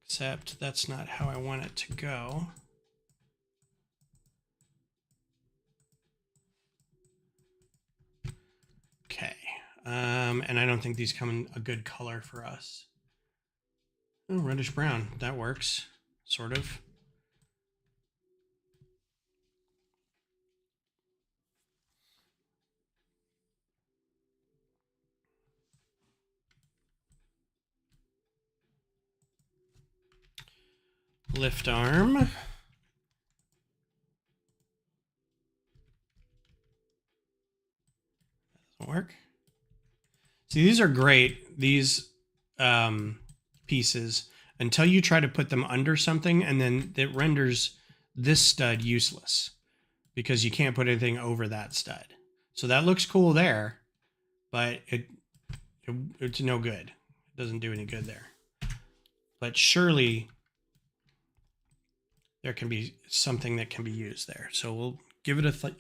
Except that's not how I want it to go. Okay. And I don't think these come in a good color for us. Oh, reddish brown. That works. Sort of. Lift arm. Doesn't work. See, these are great, these pieces, until you try to put them under something, and then it renders this stud useless because you can't put anything over that stud. So that looks cool there, but it's no good. It doesn't do any good there. But surely there can be something that can be used there. So we'll give it a think.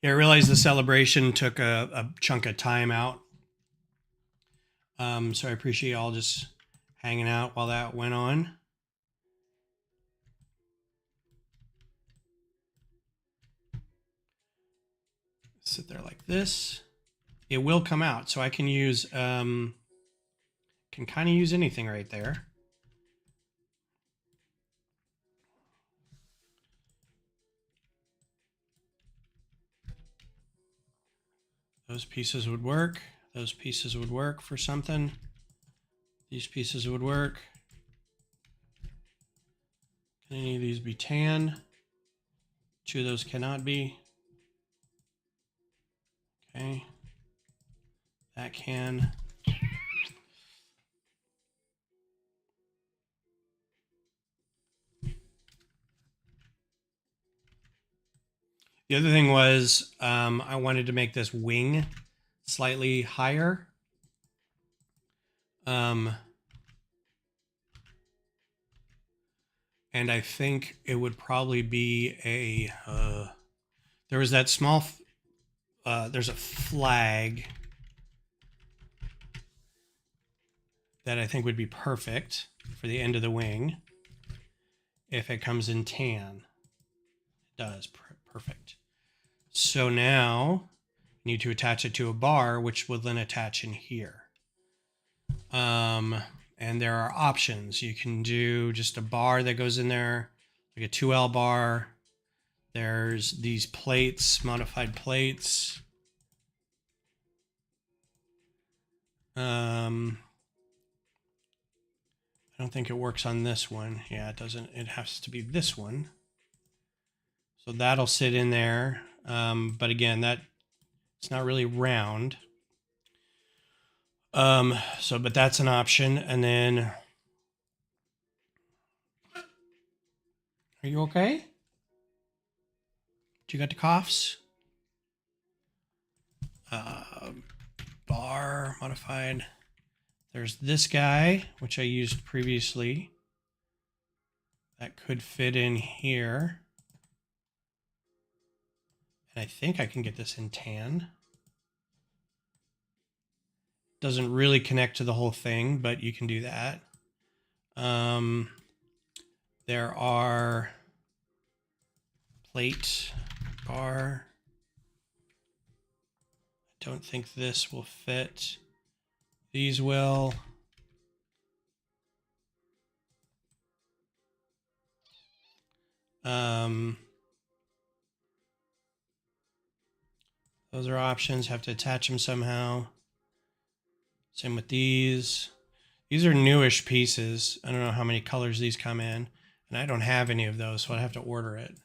Yeah, I realized the celebration took a chunk of time out. So I appreciate y'all just hanging out while that went on. Sit there like this. It will come out, so I can use can kind of use anything right there. Those pieces would work. Those pieces would work for something. These pieces would work. Can any of these be tan? 2 of those cannot be. Okay. That can. The other thing was I wanted to make this wing slightly higher. And I think it would probably be a, there was that small, there's a flag that I think would be perfect for the end of the wing if it comes in tan. It does, perfect. So now you need to attach it to a bar, which will then attach in here. And there are options. You can do just a bar that goes in there, like a 2L bar. There's these plates, modified plates. I don't think it works on this one. Yeah, it doesn't. It has to be this one. So that'll sit in there. But again, it's not really round. But that's an option. And then, are you okay? Do you got the coughs? Bar modified. There's this guy, which I used previously. That could fit in here. And I think I can get this in tan. Doesn't really connect to the whole thing, but you can do that. There are plate, bar. I don't think this will fit. These will. Those are options. Have to attach them somehow. Same with these. These are newish pieces. I don't know how many colors these come in. And I don't have any of those, so I have to order it.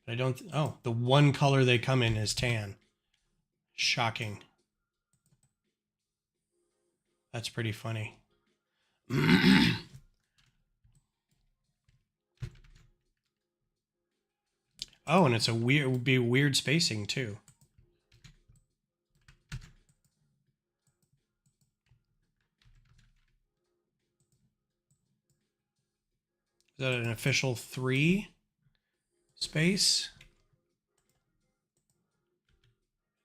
But I don't... Oh, the one color they come in is tan. Shocking. That's pretty funny. Oh, and it's a weird... It would be weird spacing, too. Is that an official 3 space?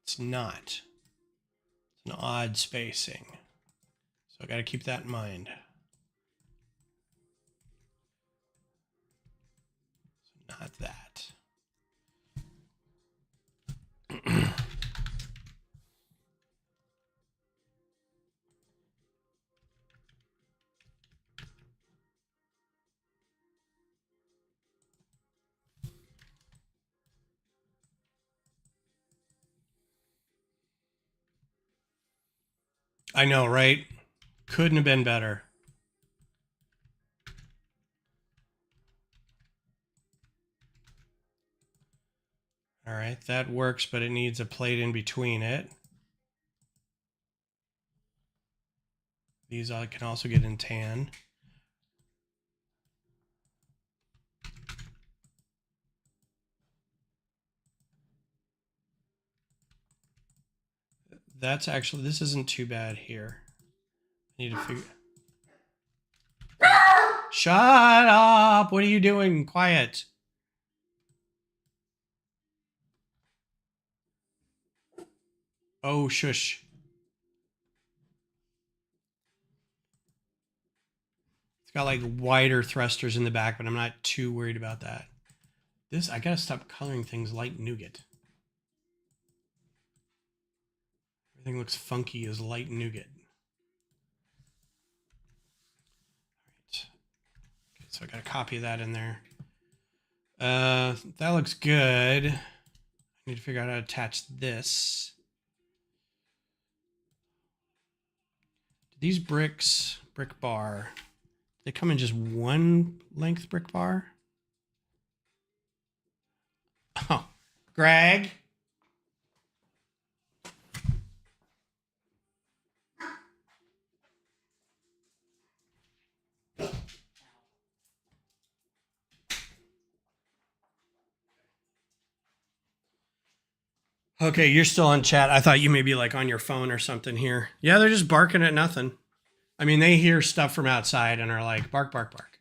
It's not. It's an odd spacing. So I got to keep that in mind. So not that. I know, right? Couldn't have been better. All right, that works, but it needs a plate in between it. These I can also get in tan. That's actually, this isn't too bad here. I need to figure... Shut up! What are you doing? Quiet. Oh, shush. It's got like wider thrusters in the back, but I'm not too worried about that. This, I gotta stop coloring things light nougat. Everything looks funky as light nougat. All right. Okay, so I got a copy of that in there. That looks good. I need to figure out how to attach this. These bricks, brick bar, they come in just one length brick bar? Oh, Greg? Okay, you're still on chat. I thought you may be like on your phone or something here. Yeah, they're just barking at nothing. I mean, they hear stuff from outside and are like, bark, bark, bark.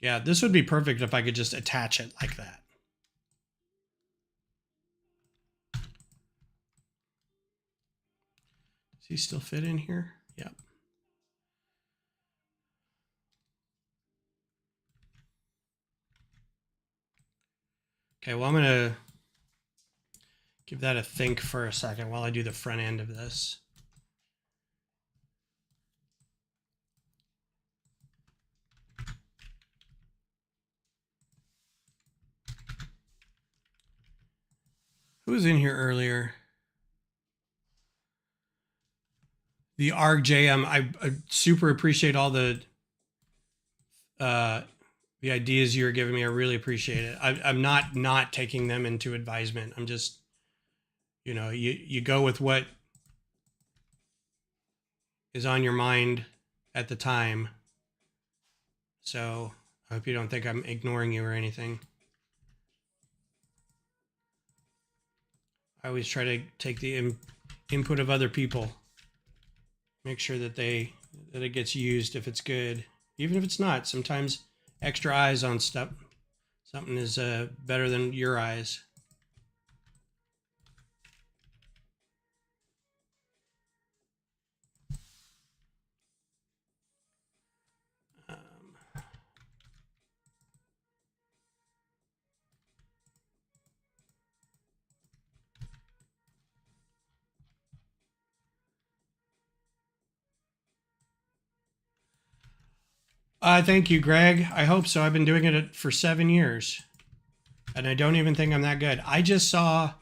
Yeah, this would be perfect if I could just attach it like that. Does he still fit in here? Yep. Okay, well, I'm going to give that a think for a second while I do the front end of this. Who was in here earlier? The ArgJM. I super appreciate all the ideas you're giving me. I really appreciate it. I'm not taking them into advisement. I'm just, you know, you go with what is on your mind at the time. So I hope you don't think I'm ignoring you or anything. I always try to take the input of other people. Make sure that it gets used if it's good, even if it's not. Sometimes extra eyes on stuff, something is better than your eyes. Thank you, Greg. I hope so. I've been doing it for 7 years, and I don't even think I'm that good. I just saw.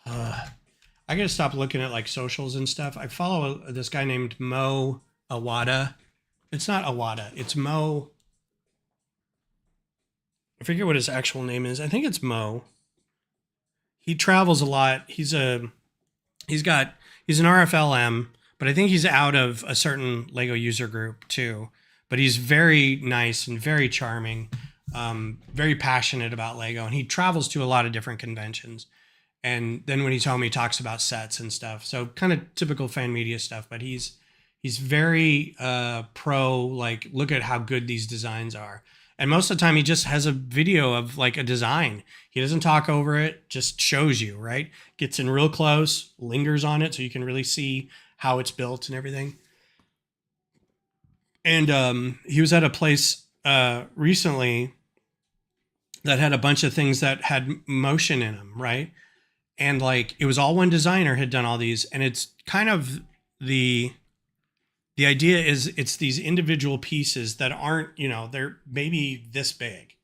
I gotta stop looking at like socials and stuff. I follow this guy named Mo Awada. It's not Awada. It's Mo. I forget what his actual name is. I think it's Mo. He travels a lot. He's an RFLM, but I think he's out of a certain Lego user group too. But he's very nice and very charming, very passionate about Lego, and he travels to a lot of different conventions. And then when he's home, he talks about sets and stuff. So kind of typical fan media stuff, but he's very pro, like, look at how good these designs are. And most of the time he just has a video of like a design. He doesn't talk over it, just shows you, right? Gets in real close, lingers on it so you can really see how it's built and everything. And he was at a place recently that had a bunch of things that had motion in them, right? And like it was all one designer had done all these, and it's kind of the idea is it's these individual pieces that aren't, you know, they're maybe this big,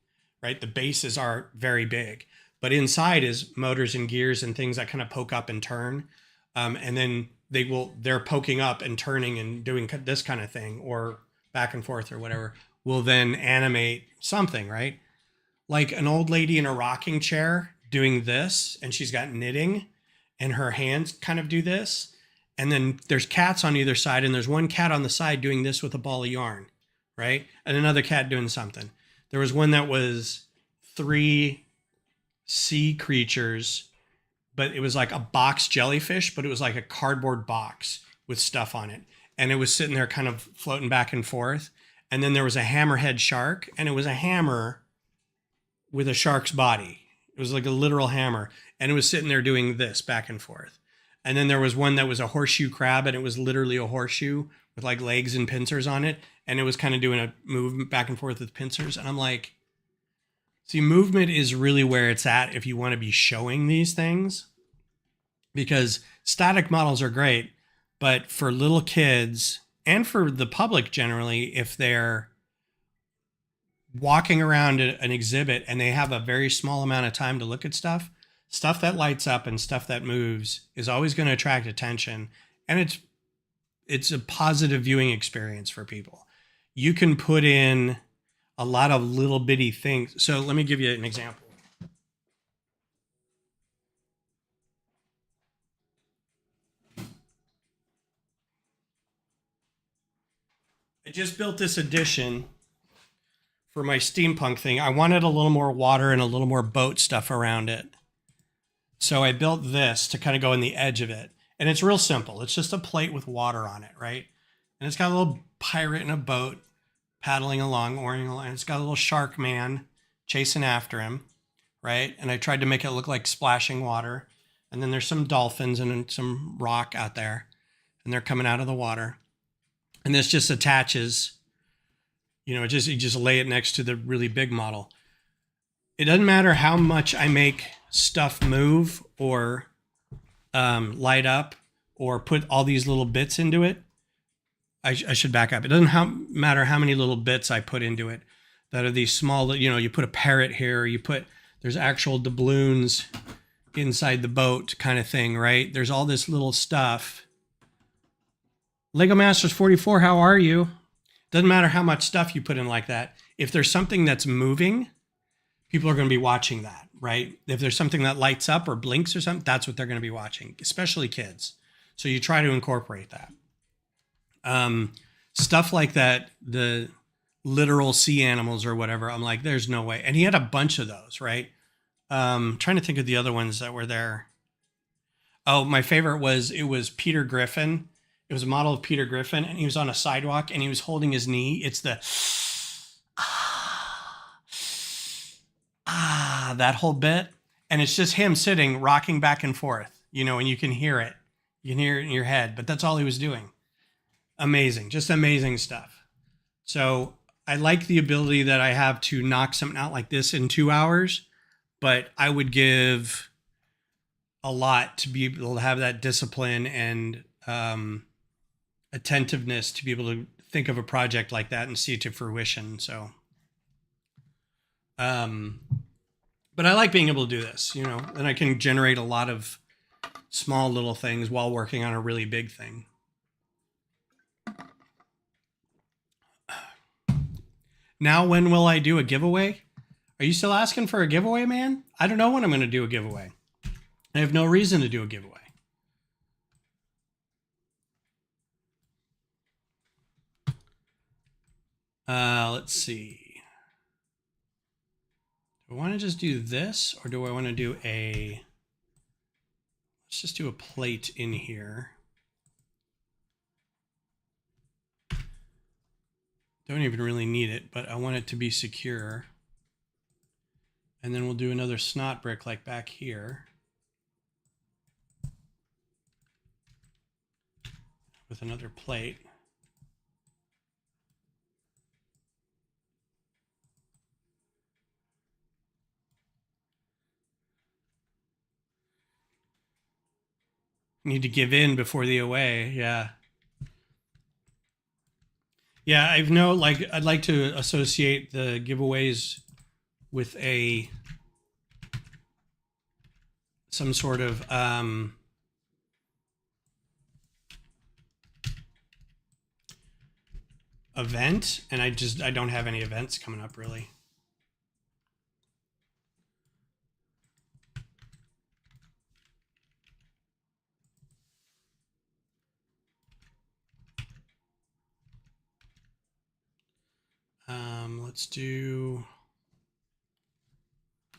right? The bases are very big, but inside is motors and gears and things that kind of poke up and turn, and then they're poking up and turning and doing this kind of thing, or back and forth or whatever, will then animate something, right? Like an old lady in a rocking chair doing this, and she's got knitting and her hands kind of do this. And then there's cats on either side, and there's one cat on the side doing this with a ball of yarn, right? And another cat doing something. There was one that was 3 sea creatures, but it was like a box jellyfish, but it was like a cardboard box with stuff on it. And it was sitting there kind of floating back and forth. And then there was a hammerhead shark, and it was a hammer with a shark's body. It was like a literal hammer. And it was sitting there doing this back and forth. And then there was one that was a horseshoe crab, and it was literally a horseshoe with like legs and pincers on it. And it was kind of doing a movement back and forth with pincers. And I'm like, see, movement is really where it's at if you want to be showing these things. Because static models are great, but for little kids and for the public generally, if they're walking around an exhibit and they have a very small amount of time to look at stuff that lights up and stuff that moves is always going to attract attention. And it's a positive viewing experience for people. You can put in a lot of little bitty things. So let me give you an example. I just built this addition for my steampunk thing. I wanted a little more water and a little more boat stuff around it. So I built this to kind of go in the edge of it. And it's real simple. It's just a plate with water on it, right? And it's got a little pirate in a boat paddling along, oaring along. It's got a little shark man chasing after him, right? And I tried to make it look like splashing water. And then there's some dolphins and some rock out there. and they're coming out of the water. And this just attaches, you just lay it next to the really big model. It doesn't matter how much I make stuff move or light up or put all these little bits into it. I should back up. It doesn't matter how many little bits I put into it that are these small, you put a parrot here, or there's actual doubloons inside the boat kind of thing, right? There's all this little stuff. Lego Masters 44, how are you? Doesn't matter how much stuff you put in like that. If there's something that's moving, people are going to be watching that, right? If there's something that lights up or blinks or something, that's what they're going to be watching, especially kids. So you try to incorporate that. Stuff like that, the literal sea animals or whatever, I'm like, there's no way. And he had a bunch of those, right? Trying to think of the other ones that were there. Oh, my favorite was Peter Griffin. It was a model of Peter Griffin, and he was on a sidewalk, and he was holding his knee. It's the that whole bit, and it's just him sitting, rocking back and forth, and you can hear it. You can hear it in your head, but that's all he was doing. Amazing, just amazing stuff. So I like the ability that I have to knock something out like this in 2 hours, but I would give a lot to be able to have that discipline and attentiveness to be able to think of a project like that and see it to fruition. So, but I like being able to do this, and I can generate a lot of small little things while working on a really big thing. Now, when will I do a giveaway? Are you still asking for a giveaway, man? I don't know when I'm going to do a giveaway. I have no reason to do a giveaway. Let's see. Do I want to just do this, or do I want to do let's just do a plate in here. Don't even really need it, but I want it to be secure. And then we'll do another snot brick like back here. With another plate. Need to give in before the away, yeah. Yeah, I'd like to associate the giveaways with some sort of event, and I don't have any events coming up really. Let's do.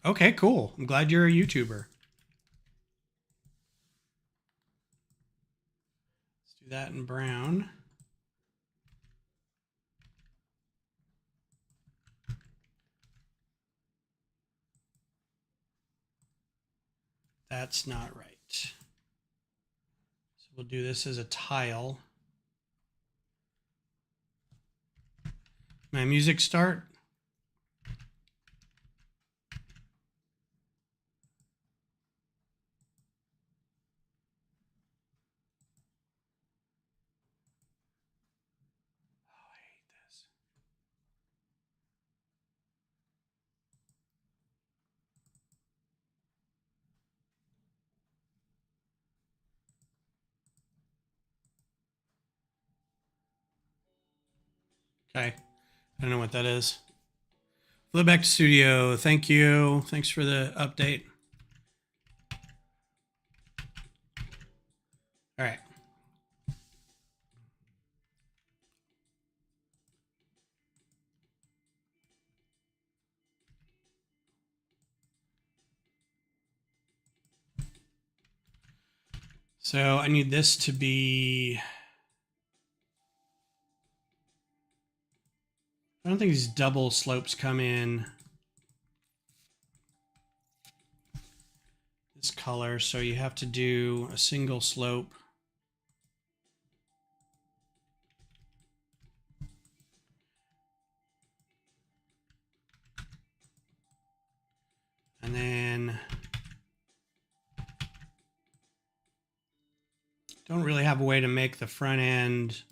Okay, cool. I'm glad you're a YouTuber. Let's do that in brown. That's not right. So we'll do this as a tile. My music start. Oh, I hate this. Okay. I don't know what that is. Flip back to studio. Thank you. Thanks for the update. All right. So I need this to be. I don't think these double slopes come in this color, so you have to do a single slope. And then don't really have a way to make the front end.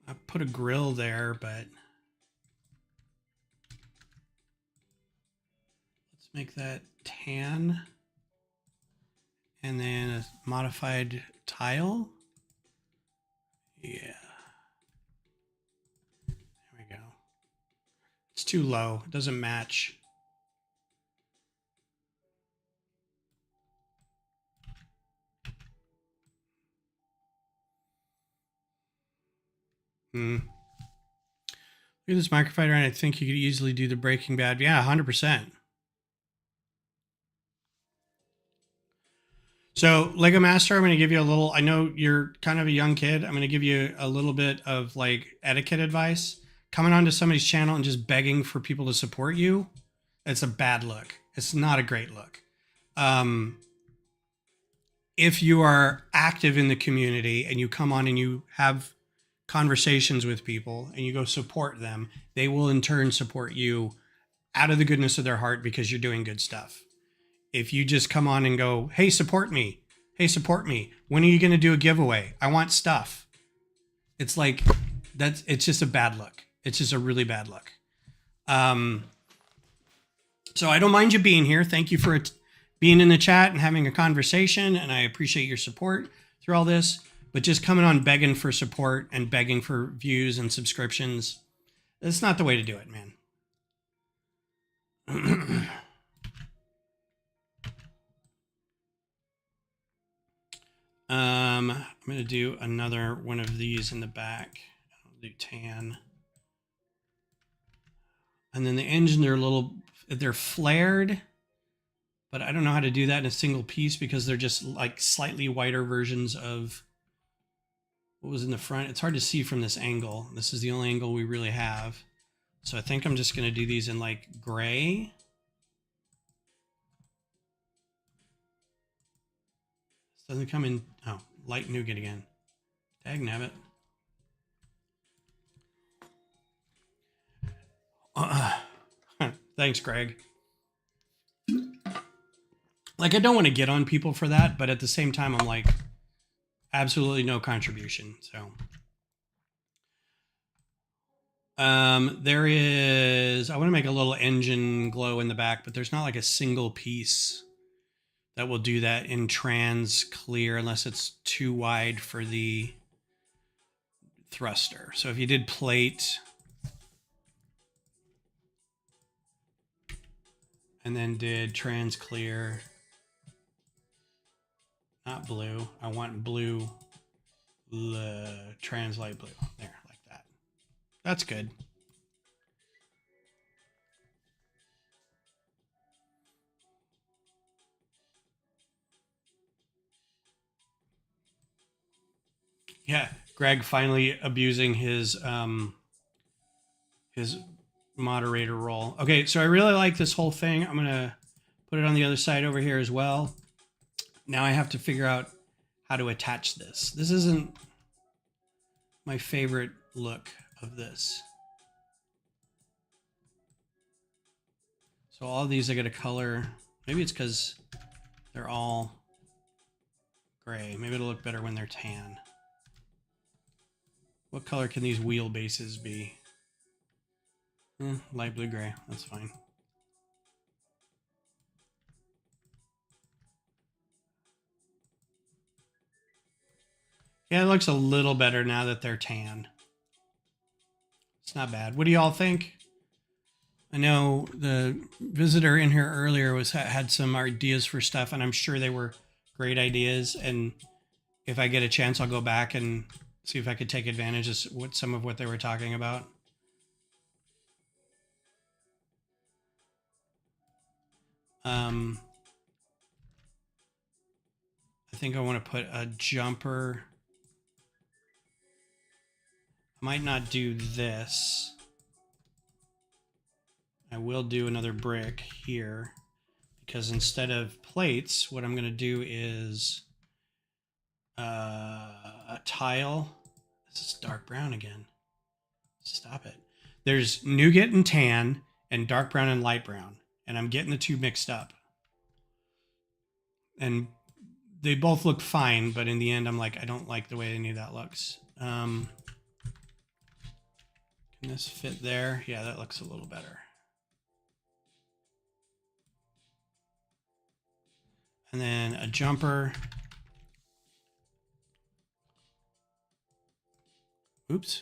I put a grill there, but let's make that tan. And then a modified tile. Yeah. There we go. It's too low. It doesn't match. Look at this MOCrofighter, and I think you could easily do the Breaking Bad. Yeah, 100%. So, Lego Master, I'm going to give you a little, I know you're kind of a young kid. I'm going to give you a little bit of like etiquette advice. Coming onto somebody's channel and just begging for people to support you, it's a bad look. It's not a great look. If you are active in the community and you come on and you have conversations with people and you go support them, they will in turn support you out of the goodness of their heart because you're doing good stuff. If you just come on and go, hey, support me. Hey, support me. When are you going to do a giveaway? I want stuff. It's like, it's just a bad look. It's just a really bad look. So I don't mind you being here. Thank you for being in the chat and having a conversation. And I appreciate your support through all this. But just coming on begging for support and begging for views and subscriptions, that's not the way to do it, man. I'm going to do another one of these in the back. I'll do tan. And then the engine, they're flared, but I don't know how to do that in a single piece because they're just like slightly whiter versions of what was in the front. It's hard to see from this angle. This is the only angle we really have. So I think I'm just going to do these in like gray. This doesn't come in, oh, light nougat again. Dagnabbit. Thanks, Greg. Like, I don't want to get on people for that, but at the same time, I'm like, absolutely no contribution. So, there is, I want to make a little engine glow in the back, but there's not like a single piece that will do that in trans clear unless it's too wide for the thruster. So if you did plate and then did trans clear, not blue, I want blue, trans light blue, there, like that. That's good. Yeah, Greg finally abusing his moderator role. Okay, so I really like this whole thing. I'm gonna put it on the other side over here as well. Now I have to figure out how to attach this. This isn't my favorite look of this. So all of these I get a color. Maybe it's because they're all gray. Maybe it'll look better when they're tan. What color can these wheelbases be? Light blue gray. That's fine. Yeah, it looks a little better now that they're tan. It's not bad. What do y'all think? I know the visitor in here earlier had some ideas for stuff, and I'm sure they were great ideas. And if I get a chance, I'll go back and see if I could take advantage of some of what they were talking about. I think I want to put a jumper. I might not do this. I will do another brick here because instead of plates, what I'm going to do is a tile. This is dark brown again. Stop it. There's nougat and tan and dark brown and light brown. and I'm getting the two mixed up. And they both look fine, but in the end, I'm like, I don't like the way any of that looks. Can this fit there? Yeah, that looks a little better. And then a jumper. Oops.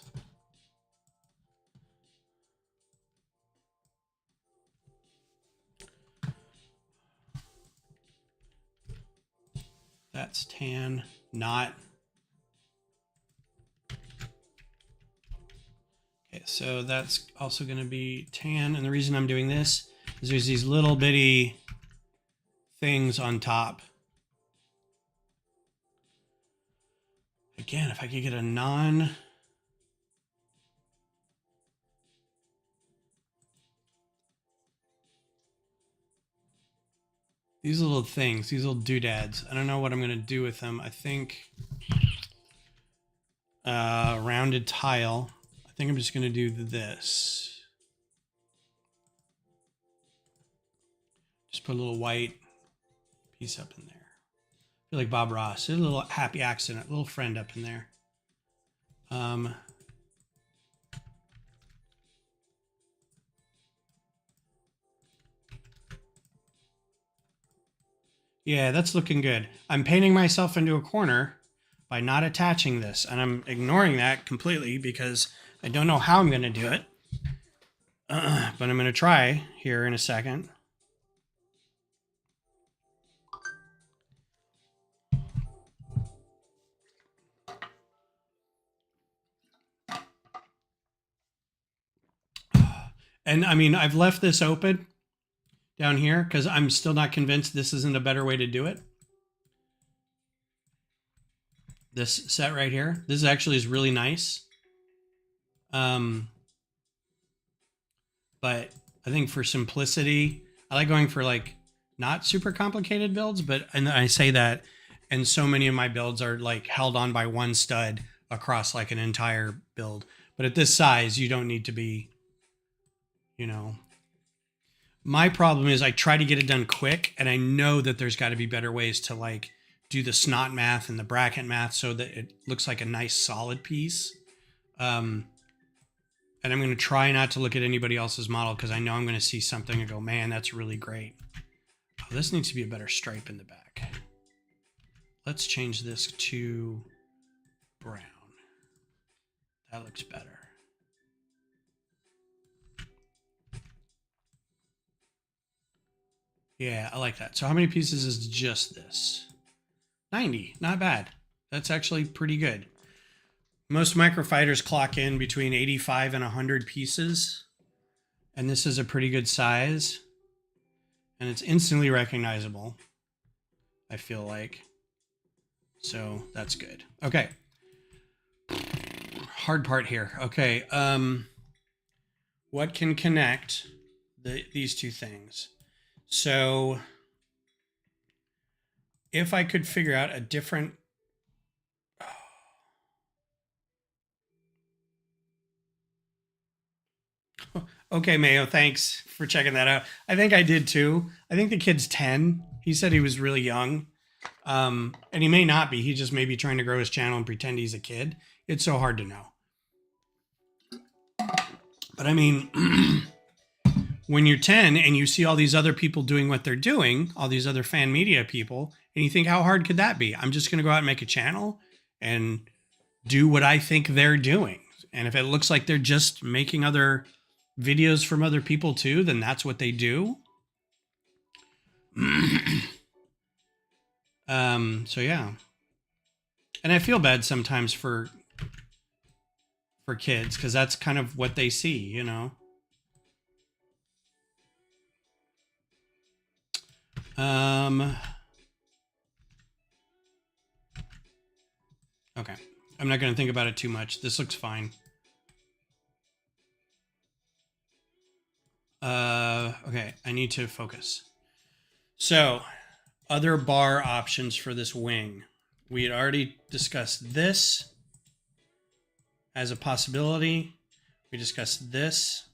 That's tan, not. Okay, so that's also going to be tan. And the reason I'm doing this is there's these little bitty things on top. Again, if I could get a non... These little things, these little doodads. I don't know what I'm going to do with them. I think rounded tile. I think I'm just going to do this. Just put a little white piece up in there. I feel like Bob Ross. There's a little happy accident, a little friend up in there. Yeah, that's looking good. I'm painting myself into a corner by not attaching this, and I'm ignoring that completely because I don't know how I'm going to do it. But I'm going to try here in a second. And I mean, I've left this open down here because I'm still not convinced this isn't a better way to do it. This set right here. This actually is really nice. But I think for simplicity, I like going for like not super complicated builds, and I say that, and so many of my builds are like held on by one stud across like an entire build. But at this size, you don't need to be, you know. My problem is I try to get it done quick, and I know that there's got to be better ways to like do the snot math and the bracket math so that it looks like a nice solid piece. And I'm going to try not to look at anybody else's model because I know I'm going to see something and go, man, that's really great. Oh, this needs to be a better stripe in the back. Let's change this to brown. That looks better. Yeah, I like that. So how many pieces is just this? 90, not bad. That's actually pretty good. Most microfighters clock in between 85 and 100 pieces. And this is a pretty good size. And it's instantly recognizable, I feel like. So that's good. Okay. Hard part here. Okay. What can connect these two things? So if I could figure out a different... Okay, Mayo, thanks for checking that out. I think I did too. I think the kid's 10. He said he was really young. And he may not be. He just may be trying to grow his channel and pretend he's a kid. It's so hard to know. But I mean, when you're 10 and you see all these other people doing what they're doing, all these other fan media people, and you think, how hard could that be? I'm just going to go out and make a channel and do what I think they're doing. And if it looks like they're just making other videos from other people too, then that's what they do. So yeah. And I feel bad sometimes for kids because that's kind of what they see, you know. Okay. I'm not going to think about it too much. This looks fine. Okay, I need to focus. So, other bar options for this wing. We had already discussed this as a possibility. We discussed this.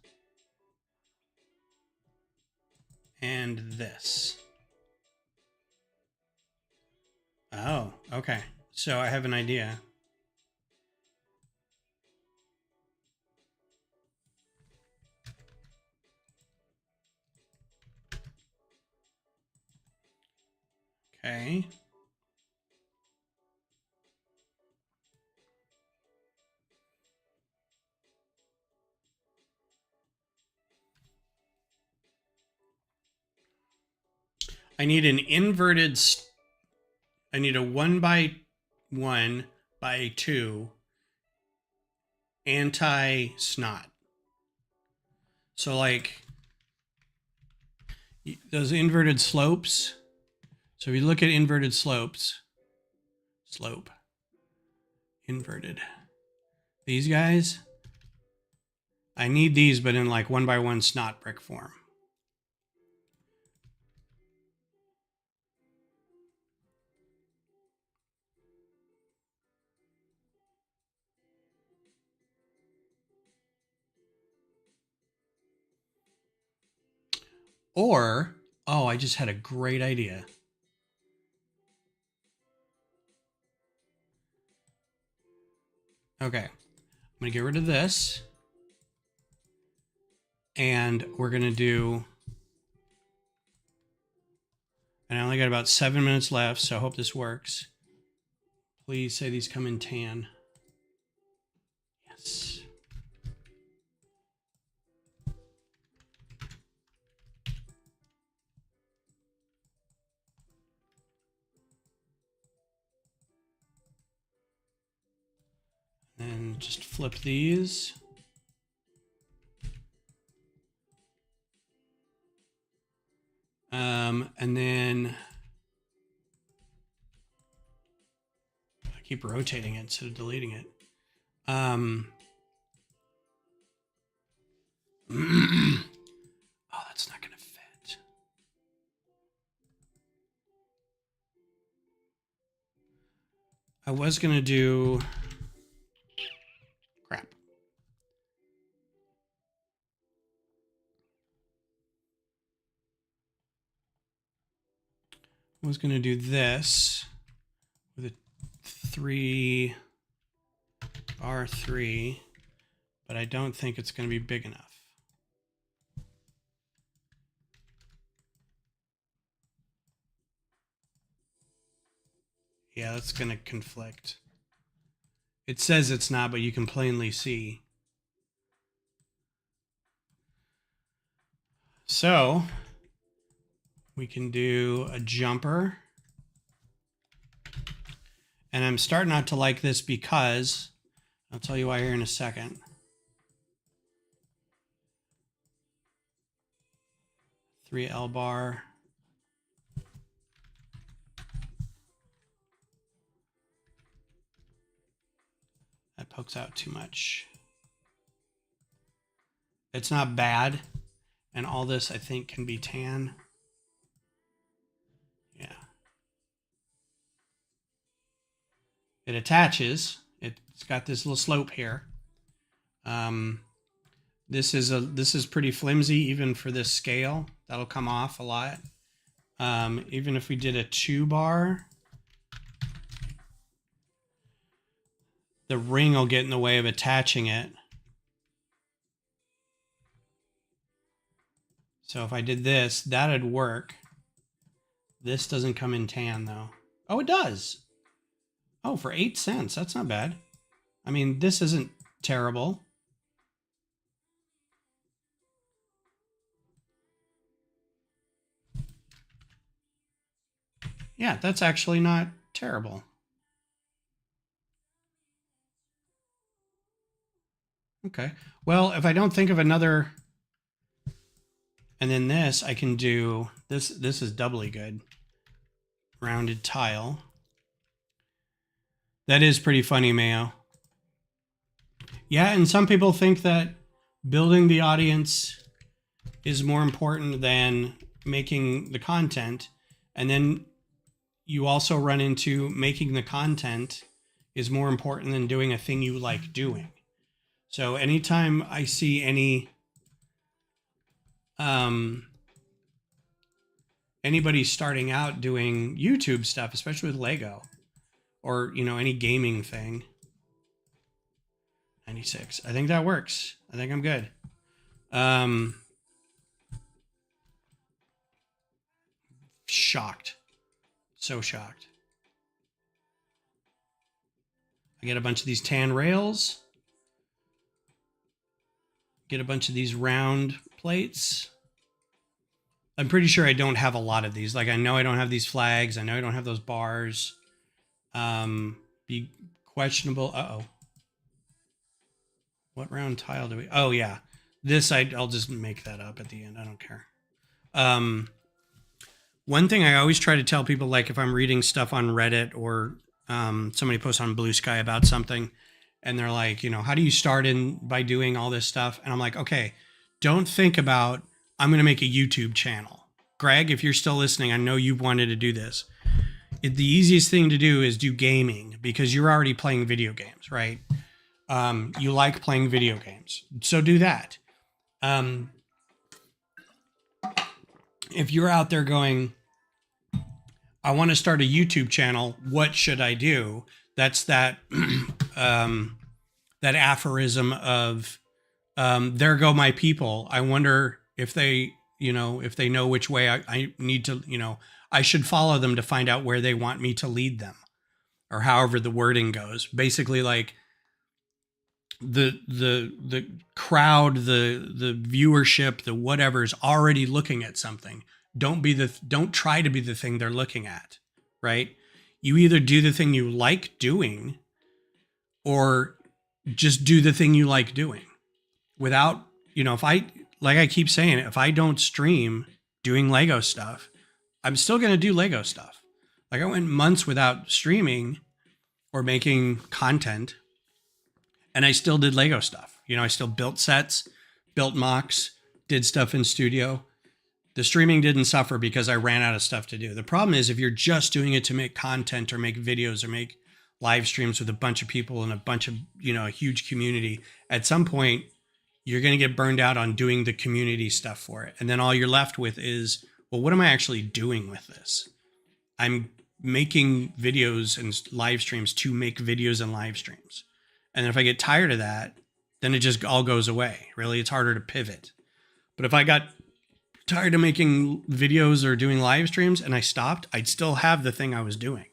and this. Oh, okay. So I have an idea. Okay. I need an inverted, I need a 1 by 1 by 2 anti-snot. So like those inverted slopes. So if you look at inverted slopes, slope, inverted, these guys, I need these, but in like 1 by 1 snot brick form. Or, oh, I just had a great idea. Okay, I'm gonna get rid of this. And we're gonna do, and I only got about 7 minutes left, so I hope this works. Please say these come in tan. Yes. And just flip these. And then I keep rotating it instead of deleting it. Oh, that's not going to fit. I was going to do, crap. I was going to do this with a 3 R3, but I don't think it's going to be big enough. Yeah, that's going to conflict. It says it's not, but you can plainly see. So we can do a jumper. And I'm starting not to like this because, I'll tell you why here in a second. Three L bar. That pokes out too much. It's not bad. And all this I think can be tan. Yeah. It attaches. It's got this little slope here. This is pretty flimsy even for this scale. That'll come off a lot. Even if we did a 2 bar, the ring will get in the way of attaching it. So if I did this, that'd work. This doesn't come in tan though. Oh, it does. Oh, for 8 cents. That's not bad. I mean, this isn't terrible. Yeah, that's actually not terrible. Okay. Well, if I don't think of another, and then this, I can do this. This is doubly good. Rounded tile. That is pretty funny, Mayo. Yeah, and some people think that building the audience is more important than making the content. And then you also run into making the content is more important than doing a thing you like doing. So anytime I see any anybody starting out doing YouTube stuff, especially with Lego or, you know, any gaming thing. 96. I think that works. I think I'm good. Shocked. So shocked. I get a bunch of these tan rails. Get a bunch of these round plates. I'm pretty sure I don't have a lot of these. Like, I know I don't have these flags. I know I don't have those bars. Be questionable. Uh-oh. What round tile do we... Oh, yeah. This, I'll just make that up at the end. I don't care. One thing I always try to tell people, like if I'm reading stuff on Reddit or somebody posts on Blue Sky about something, and they're like, you know, how do you start in by doing all this stuff? And I'm like, okay, don't think about, I'm going to make a YouTube channel. Greg, if you're still listening, I know you've wanted to do this. The easiest thing to do is do gaming because you're already playing video games, right? You like playing video games. So do that. If you're out there going, I want to start a YouTube channel, what should I do? That's that that aphorism of there go my people. I wonder if they, you know, if they know which way I need to, you know, I should follow them to find out where they want me to lead them, or however the wording goes. Basically, like the crowd, the viewership, the whatever is already looking at something. Don't try to be the thing they're looking at, right? You either do the thing you like doing or just do the thing you like doing without, you know, like I keep saying, if I don't stream doing Lego stuff, I'm still going to do Lego stuff. Like I went months without streaming or making content, and I still did Lego stuff. You know, I still built sets, built mocks, did stuff in studio. The streaming didn't suffer because I ran out of stuff to do. The problem is if you're just doing it to make content or make videos or make live streams with a bunch of people and a bunch of, you know, a huge community, at some point you're going to get burned out on doing the community stuff for it. And then all you're left with is, well, what am I actually doing with this? I'm making videos and live streams to make videos and live streams. And if I get tired of that, then it just all goes away. Really, it's harder to pivot. But if I got tired of making videos or doing live streams and I stopped, I'd still have the thing I was doing.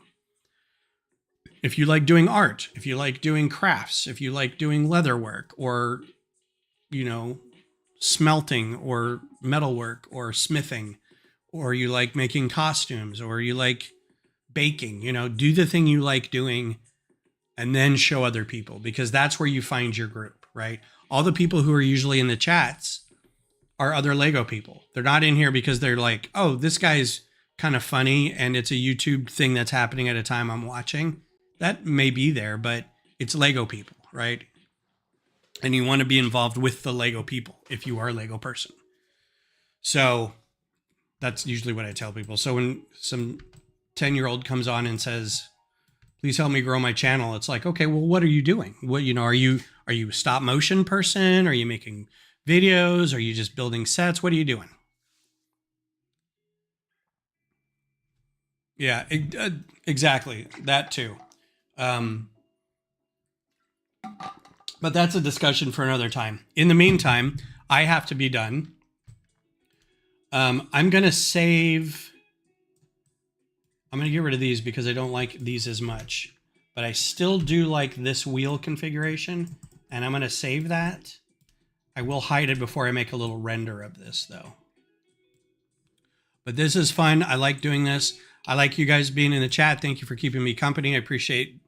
If you like doing art, if you like doing crafts, if you like doing leather work or, you know, smelting or metalwork or smithing, or you like making costumes or you like baking, you know, do the thing you like doing and then show other people, because that's where you find your group, right? All the people who are usually in the chats are other Lego people. They're not in here because they're like, oh, this guy's kind of funny and it's a YouTube thing that's happening at a time I'm watching. That may be there, but it's Lego people, right? And you want to be involved with the Lego people if you are a Lego person. So that's usually what I tell people. So when some 10-year-old comes on and says, please help me grow my channel, it's like, okay, well, what are you doing? What, you know, are you a stop motion person? Are you making videos? Are you just building sets? What are you doing? Yeah, exactly. That too. But that's a discussion for another time. In the meantime, I have to be done. I'm going to get rid of these because I don't like these as much, but I still do like this wheel configuration, and I'm going to save that. I will hide it before I make a little render of this though. But this is fun. I like doing this. I like you guys being in the chat. Thank you for keeping me company. I appreciate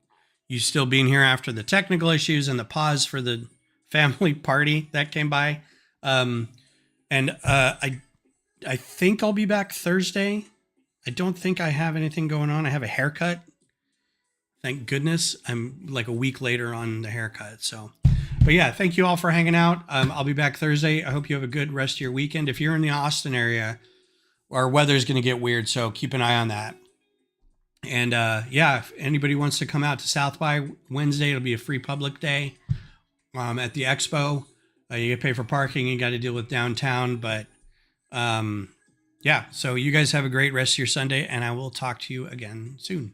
you still being here after the technical issues and the pause for the family party that came by. I think I'll be back Thursday. I don't think I have anything going on. I have a haircut. Thank goodness. I'm like a week later on the haircut. So, but yeah, thank you all for hanging out. I'll be back Thursday. I hope you have a good rest of your weekend. If you're in the Austin area, our weather's going to get weird, so keep an eye on that. And yeah, if anybody wants to come out to South by Wednesday, it'll be a free public day at the expo. You get paid for parking. You got to deal with downtown, but yeah, so you guys have a great rest of your Sunday, and I will talk to you again soon.